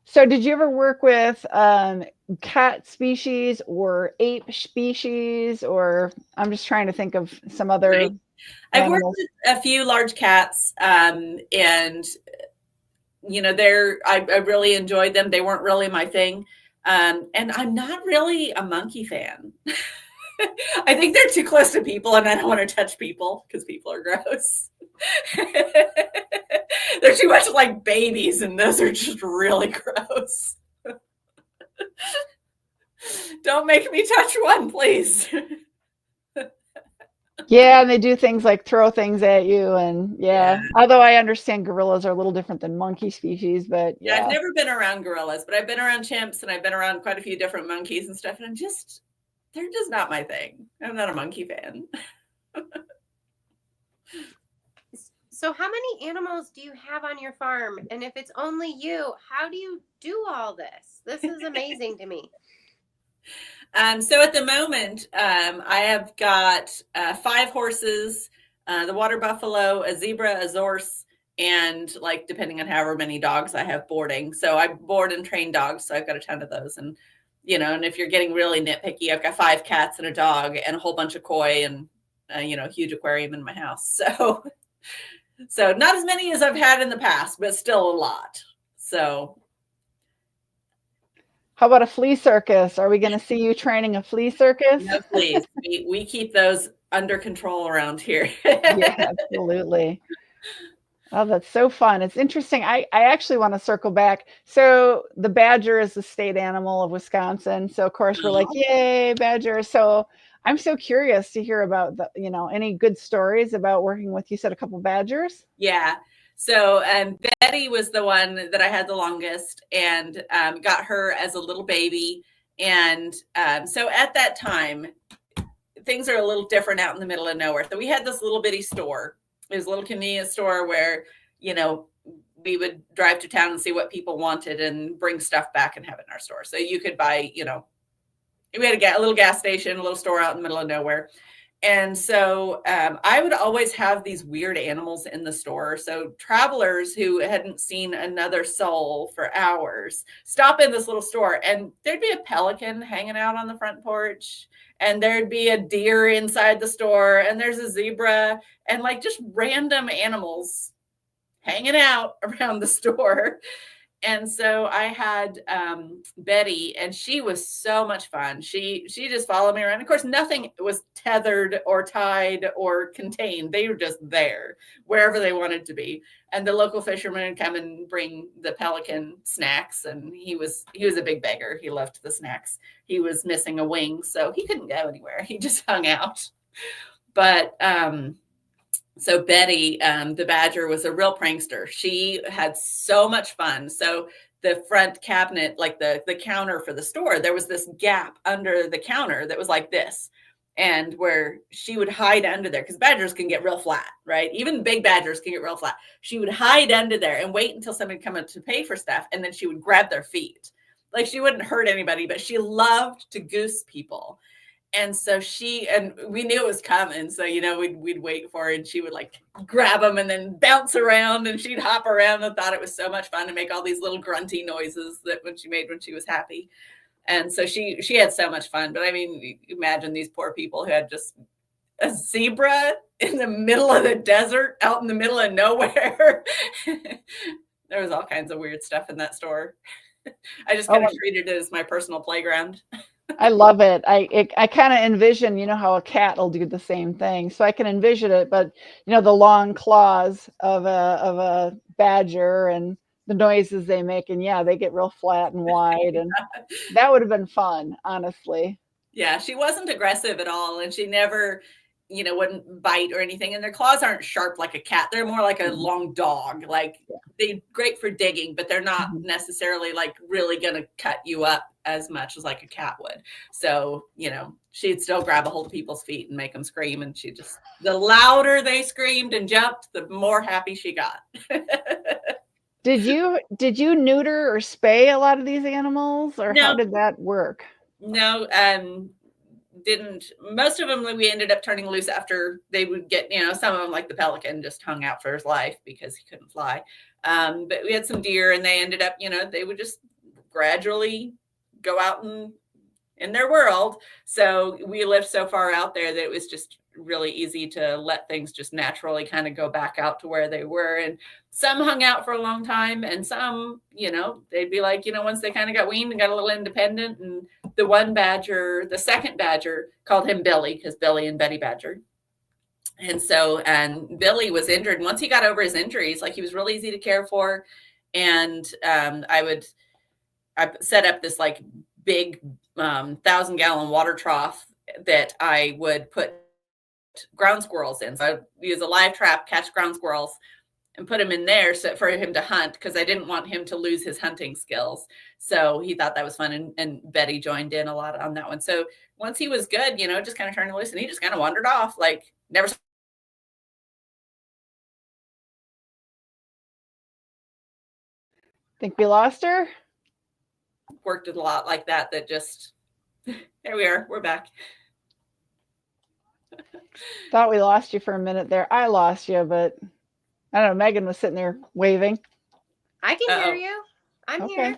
So did you ever work with cat species or ape species, or I'm just trying to think of some other I've worked with a few large cats, and you know, I really enjoyed them. They weren't really my thing. And I'm not really a monkey fan. I think they're too close to people, and I don't want to touch people because people are gross. They're too much like babies, and those are just really gross. Don't make me touch one, please. Yeah, and they do things like throw things at you, and although I understand gorillas are a little different than monkey species, but I've never been around gorillas, but I've been around chimps, and I've been around quite a few different monkeys and stuff, and they're just not my thing. I'm not a monkey fan. So how many animals do you have on your farm? And if it's only you, how do you do all this? This is amazing to me. So at the moment, I have got 5 horses, the water buffalo, a zebra, a zorse, and like depending on however many dogs I have boarding. So I board and train dogs, so I've got a ton of those. And you know, and if you're getting really nitpicky, I've got 5 cats and a dog and a whole bunch of koi and you know, a huge aquarium in my house. So not as many as I've had in the past, but still a lot. So. How about a flea circus? Are we going to see you training a flea circus? No, please. We keep those under control around here. Yeah, absolutely. Oh, that's so fun. It's interesting. I actually want to circle back. So the badger is the state animal of Wisconsin. So of course we're like, yay, badger. So I'm so curious to hear about any good stories about working with, you said, a couple badgers? Yeah. So Betty was the one that I had the longest, and got her as a little baby. And so at that time, things are a little different out in the middle of nowhere. So we had this little bitty store. It was a little convenience store where, you know, we would drive to town and see what people wanted and bring stuff back and have it in our store. So you could buy, you know, we had a little gas station, a little store out in the middle of nowhere. And so I would always have these weird animals in the store. So travelers who hadn't seen another soul for hours stop in this little store, and there'd be a pelican hanging out on the front porch, and there'd be a deer inside the store, and there's a zebra, and like just random animals hanging out around the store. And so I had Betty, and she was so much fun. She just followed me around. Of course, nothing was tethered or tied or contained. They were just there wherever they wanted to be. And the local fishermen would come and bring the pelican snacks. And he was a big beggar. He loved the snacks. He was missing a wing, so he couldn't go anywhere. He just hung out. But so Betty, the badger, was a real prankster. She had so much fun. So the front cabinet, like the counter for the store, there was this gap under the counter that was like this, and where she would hide under there, because badgers can get real flat, right? Even big badgers can get real flat. She would hide under there and wait until somebody would come up to pay for stuff, and then she would grab their feet. Like, she wouldn't hurt anybody, but she loved to goose people. And so we knew it was coming. So, you know, we'd wait for her, and she would like grab them and then bounce around, and she'd hop around, and thought it was so much fun to make all these little grunty noises that when she was happy. And so she had so much fun. But I mean, imagine these poor people who had just a zebra in the middle of the desert, out in the middle of nowhere. There was all kinds of weird stuff in that store. I just kind of treated it as my personal playground. I love it. I kind of envision, you know, how a cat will do the same thing. So I can envision it, but you know, the long claws of a badger and the noises they make, and yeah, they get real flat and wide, and that would have been fun, honestly. Yeah, she wasn't aggressive at all, and she never, you know, wouldn't bite or anything. And their claws aren't sharp like a cat. They're more like a long dog. Like, they're great for digging, but they're not necessarily like really going to cut you up as much as like a cat would. So, you know, she'd still grab a hold of people's feet and make them scream. And the louder they screamed and jumped, the more happy she got. Did you neuter or spay a lot of these animals, or No. how did that work? No, didn't. Most of them we ended up turning loose after they would get, you know, some of them, like the pelican, just hung out for his life because he couldn't fly. But we had some deer, and they ended up, you know, they would just gradually go out in their world. So we lived so far out there that it was just really easy to let things just naturally kind of go back out to where they were. And some hung out for a long time, and some, you know, they'd be like, you know, once they kind of got weaned and got a little independent. And the second badger, called him Billy, because Billy and Betty Badger. And so, and Billy was injured. And once he got over his injuries, like, he was really easy to care for. And I set up this like big 1,000-gallon water trough that I would put ground squirrels in. So I would use a live trap, catch ground squirrels, and put him in there for him to hunt, because I didn't want him to lose his hunting skills. So he thought that was fun, and Betty joined in a lot on that one. So once he was good, you know, just kind of turned loose, and he just kind of wandered off, like, never. Think we lost her? Worked a lot like that just, there we are, we're back. Thought we lost you for a minute there. I lost you, but I don't know. Megan was sitting there waving. I can hear you. I'm here.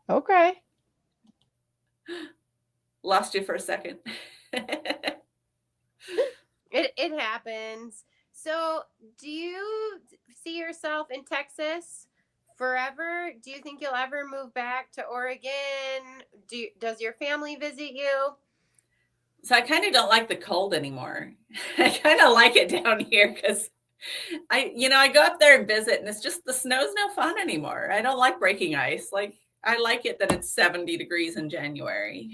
Okay. Lost you for a second. It happens. So, do you see yourself in Texas forever? Do you think you'll ever move back to Oregon? Does your family visit you? So I kind of don't like the cold anymore. I kind of like it down here, because I go up there and visit, and it's just, the snow's no fun anymore. I don't like breaking ice. Like, I like it that it's 70 degrees in January.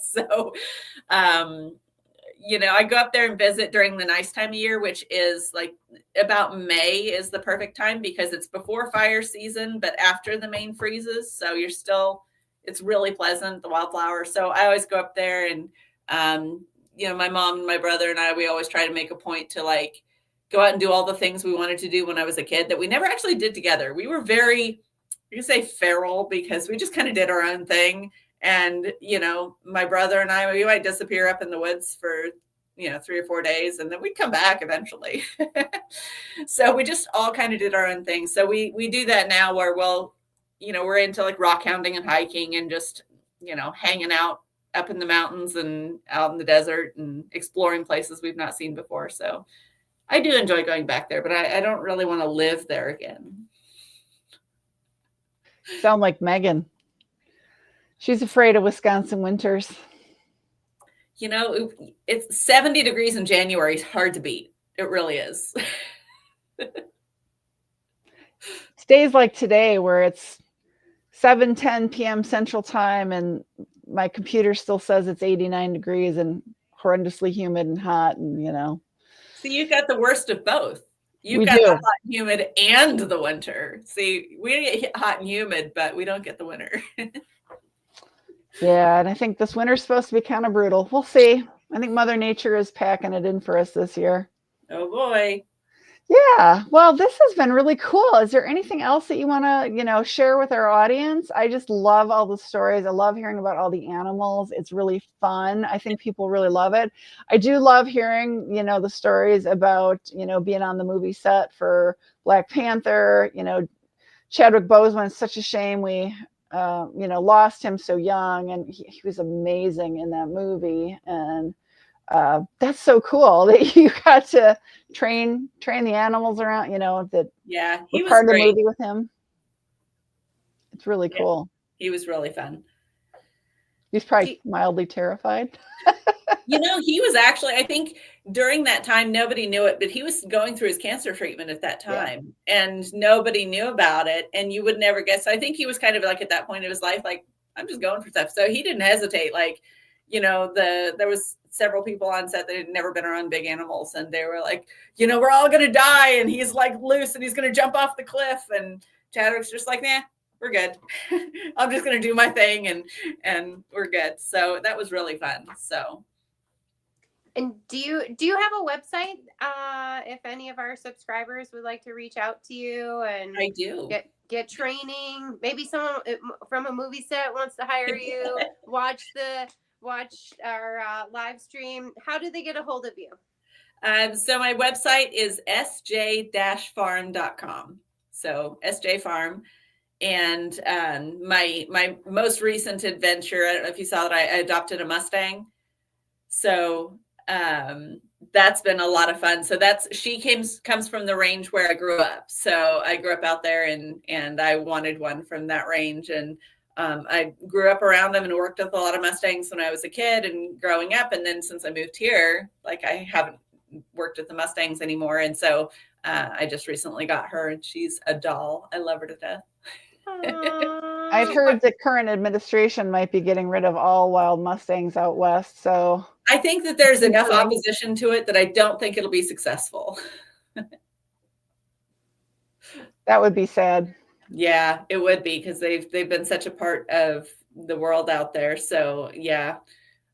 So, I go up there and visit during the nice time of year, which is like about May is the perfect time because it's before fire season, but after the main freezes. So it's really pleasant, the wildflowers. So I always go up there and, my mom and my brother and I, we always try to make a point to like go out and do all the things we wanted to do when I was a kid that we never actually did together. We were very, you can say feral because we just kind of did our own thing. And, my brother and I, we might disappear up in the woods for, 3 or 4 days, and then we'd come back eventually. So we just all kind of did our own thing. So we do that now where we're into like rock hounding and hiking and just, hanging out up in the mountains and out in the desert and exploring places we've not seen before. So I do enjoy going back there, but I don't really want to live there again. Sound like Megan. She's afraid of Wisconsin winters. It's 70 degrees in January. It's hard to beat. It really is. It's days like today where it's 7:10 p.m. Central Time and my computer still says it's 89 degrees and horrendously humid and hot and, So you've got the worst of both. You've We got do. the hot and humid and the winter. See, we get hot and humid, but we don't get the winter. Yeah, and I think this winter's supposed to be kind of brutal. We'll see. I think Mother Nature is packing it in for us this year. Oh boy. Yeah. Well, this has been really cool. Is there anything else that you want to, share with our audience? I just love all the stories. I love hearing about all the animals. It's really fun. I think people really love it. I do love hearing, the stories about, being on the movie set for Black Panther, Chadwick Boseman. It's such a shame we lost him so young, and he was amazing in that movie. And that's so cool that you got to train the animals around, that he was part great. of the movie with him. It's really cool. He was really fun. He's probably mildly terrified. He was actually, I think during that time, nobody knew it, but he was going through his cancer treatment at that time and nobody knew about it. And you would never guess. I think he was kind of like at that point in his life, like, I'm just going for stuff. So he didn't hesitate. Like, there was several people on set that had never been around big animals. And they were like, we're all going to die. And he's like loose and he's going to jump off the cliff. And Chadwick's just like, nah, we're good. I'm just going to do my thing and we're good. So that was really fun. So. And do you have a website if any of our subscribers would like to reach out to you and I do get training? Maybe someone from a movie set wants to hire you, watch our live stream. How do they get a hold of you? So my website is sj-farm.com. So SJ Farm. And my most recent adventure, I don't know if you saw that, I adopted a Mustang. So that's been a lot of fun. So she comes from the range where I grew up. So I grew up out there and I wanted one from that range. And I grew up around them and worked with a lot of Mustangs when I was a kid and growing up. And then since I moved here, like I haven't worked with the Mustangs anymore. And so I just recently got her and she's a doll. I love her to death. I've heard the current administration might be getting rid of all wild Mustangs out west. So I think that there's enough opposition to it that I don't think it'll be successful. That would be sad. Yeah, it would be because they've been such a part of the world out there. So yeah,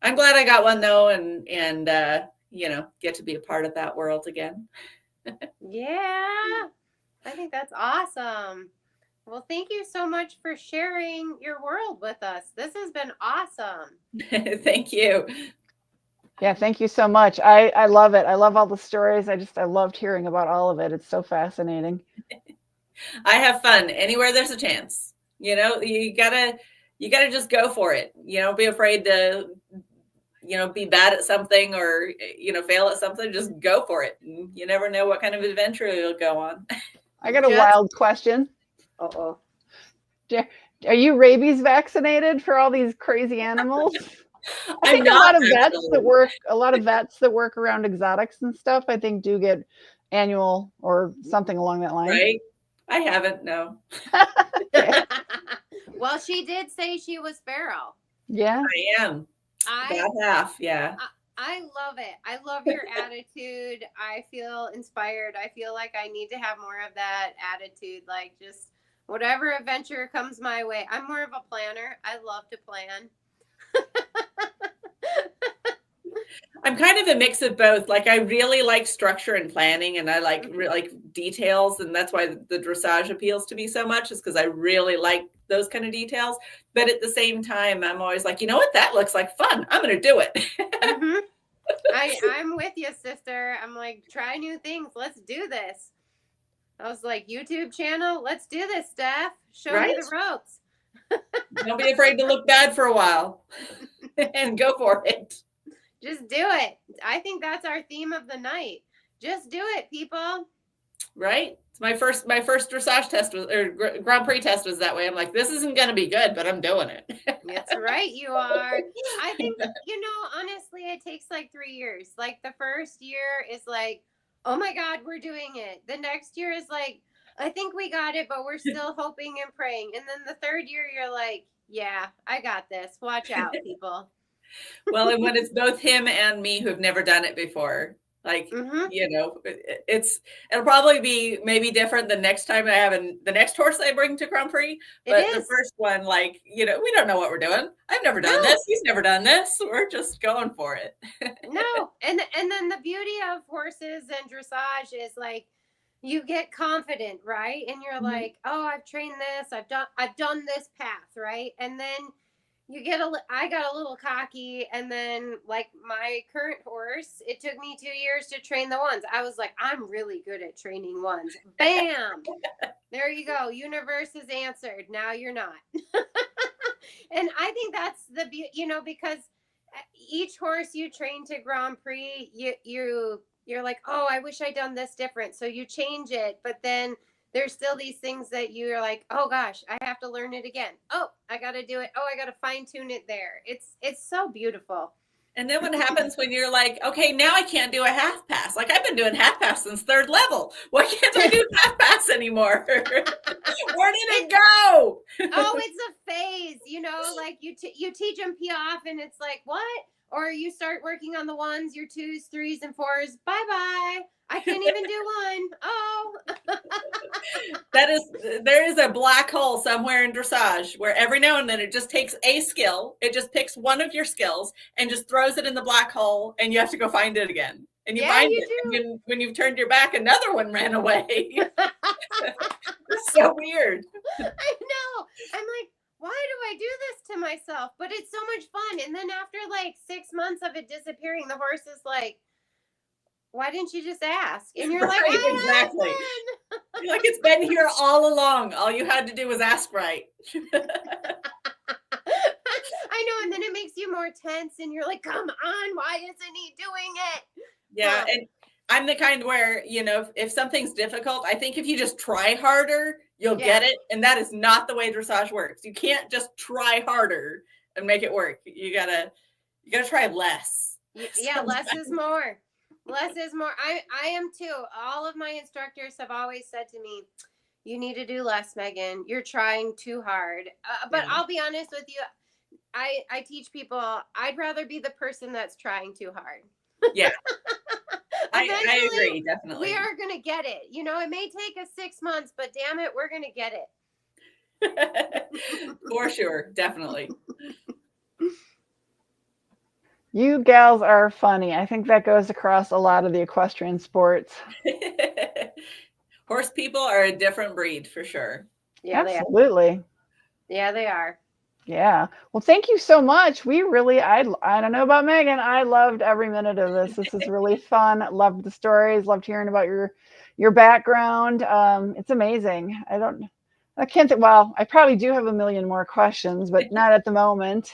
I'm glad I got one though, and get to be a part of that world again. Yeah, I think that's awesome. Well, thank you so much for sharing your world with us. This has been awesome. Thank you. Yeah, thank you so much. I love it. I love all the stories. I loved hearing about all of it. It's so fascinating. I have fun anywhere there's a chance. You gotta just go for it. Be afraid to, be bad at something or, fail at something. Just go for it. You never know what kind of adventure you'll go on. I got a wild question. Uh-oh. Are you rabies vaccinated for all these crazy animals? I think a lot of vets that work around exotics and stuff, I think do get annual or something along that line. Right? I haven't, no. Well, she did say she was feral. Yeah. I am. About half, yeah. I love it. I love your attitude. I feel inspired. I feel like I need to have more of that attitude. Like just whatever adventure comes my way. I'm more of a planner. I love to plan. I'm kind of a mix of both. Like I really like structure and planning, and I like like details, and that's why the dressage appeals to me so much, is because I really like those kind of details. But at the same time, I'm always like, you know what, that looks like fun. I'm going to do it. Mm-hmm. I'm with you, sister. I'm like, try new things. Let's do this. I was like, YouTube channel. Let's do this, Steph. Show me the ropes. Don't be afraid to look bad for a while and go for it. Just do it. I think that's our theme of the night. Just do it, people. Right? It's my first dressage test was, or Grand Prix test was that way. I'm like, this isn't going to be good, but I'm doing it. That's right, you are. I think, honestly, it takes like 3 years. Like the first year is like, oh my God, we're doing it. The next year is like, I think we got it, but we're still hoping and praying. And then the third year, you're like, yeah, I got this. Watch out, people. Well, and when it's both him and me who've never done it before, like, it'll probably be maybe different the next time I have the next horse I bring to Grand Prix. But the first one, like, we don't know what we're doing. I've never done this. He's never done this. We're just going for it. No. And then the beauty of horses and dressage is like, you get confident, right? And you're like, oh, I've trained this. I've done this path, right? And then I got a little cocky, and then like my current horse, it took me 2 years to train the ones. I was like, I'm really good at training ones. Bam. There you go. Universe is answered. Now you're not. And I think that's the beauty, because each horse you train to Grand Prix, you're like, oh, I wish I'd done this different. So you change it, but then there's still these things that you're like, oh gosh, I have to learn it again. Oh, I got to do it. Oh, I got to fine tune it there. It's so beautiful. And then what happens when you're like, okay, now I can't do a half pass. Like I've been doing half pass since third level. Why can't I do half pass anymore? Where did it go? Oh, it's a phase, like you teach them piaffe and it's like, what? Or you start working on the ones, your 2s, 3s, and 4s. Bye-bye. I can't even do one. Oh. There is a black hole somewhere in dressage where every now and then it just takes a skill. It just picks one of your skills and just throws it in the black hole, and you have to go find it again. And you find it. And when you've turned your back, another one ran away. It's so weird. I know. I'm like, why do I do this to myself? But it's so much fun. And then after like 6 months of it disappearing, the horse is like, why didn't you just ask? And you're like, exactly. You're like, it's been here all along. All you had to do was ask right. I know. And then it makes you more tense and you're like, come on, why isn't he doing it? Yeah. And I'm the kind where, if something's difficult, I think if you just try harder, you'll get it. And that is not the way dressage works. You can't just try harder and make it work. You gotta try less. Yeah, less is more. Less is more. I am too. All of my instructors have always said to me, you need to do less, Megan. You're trying too hard. But I'll be honest with you. I teach people, I'd rather be the person that's trying too hard. Yeah. I agree, definitely. We are going to get it. It may take us 6 months, but damn it, we're going to get it. For sure. Definitely. You gals are funny. I think that goes across a lot of the equestrian sports. Horse people are a different breed for sure. Yeah, absolutely. Yeah, they are. Yeah. Well, thank you so much. We really, I don't know about Megan. I loved every minute of this. This is really fun. Loved the stories. Loved hearing about your background. It's amazing. I can't think, well, I probably do have a million more questions, but not at the moment.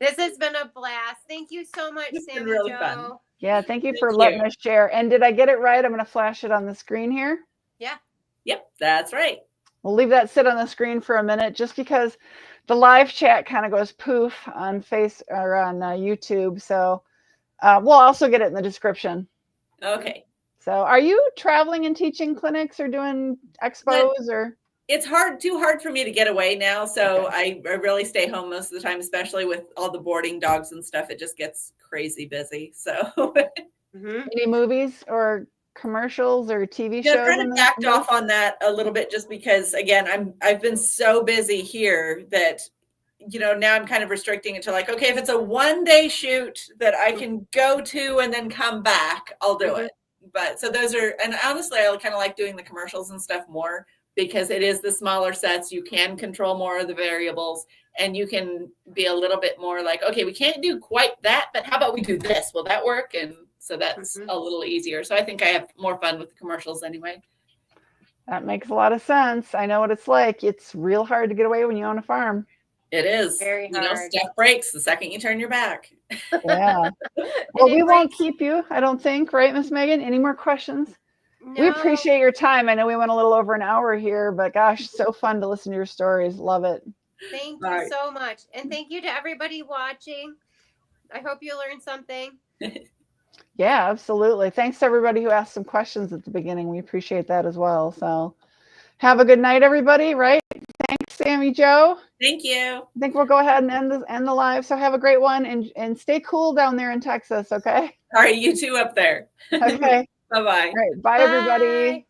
This has been a blast. Thank you so much, Sammi. Really fun. Yeah, thank you for letting us share. And did I get it right? I'm going to flash it on the screen here. Yeah. Yep, that's right. We'll leave that sit on the screen for a minute, just because the live chat kind of goes poof on YouTube. So we'll also get it in the description. Okay. So are you traveling and teaching clinics or doing expos or? it's too hard for me to get away now. So I really stay home most of the time, especially with all the boarding dogs and stuff. It just gets crazy busy. So Any movies or commercials or TV yeah, shows? kind of backed off on that a little bit just because, again, I've been so busy here that, you know, now I'm kind of restricting it to like, okay, if it's a 1-day shoot that I can go to and then come back, I'll do it. But so those are, and honestly, I kind of like doing the commercials and stuff more because it is the smaller sets. You can control more of the variables and you can be a little bit more like, okay, we can't do quite that, but how about we do this? Will that work? And so that's a little easier. So I think I have more fun with the commercials anyway. That makes a lot of sense. I know what it's like. It's real hard to get away when you own a farm. It is. Very you know, hard. stuff breaks the second you turn your back. Yeah. Well, we won't keep you, I don't think, right, Miss Megan? Any more questions? No. We appreciate your time. I know we went a little over an hour here, but gosh, so fun to listen to your stories. Love it. Thank you so much. And thank you to everybody watching. I hope you learned something. Yeah, absolutely. Thanks to everybody who asked some questions at the beginning. We appreciate that as well. So have a good night, everybody, right? Thanks, Sammy Joe. Thank you. I think we'll go ahead and end the live. So have a great one and stay cool down there in Texas, okay? All right, you too up there. Okay. Bye-bye. All right. Bye, everybody.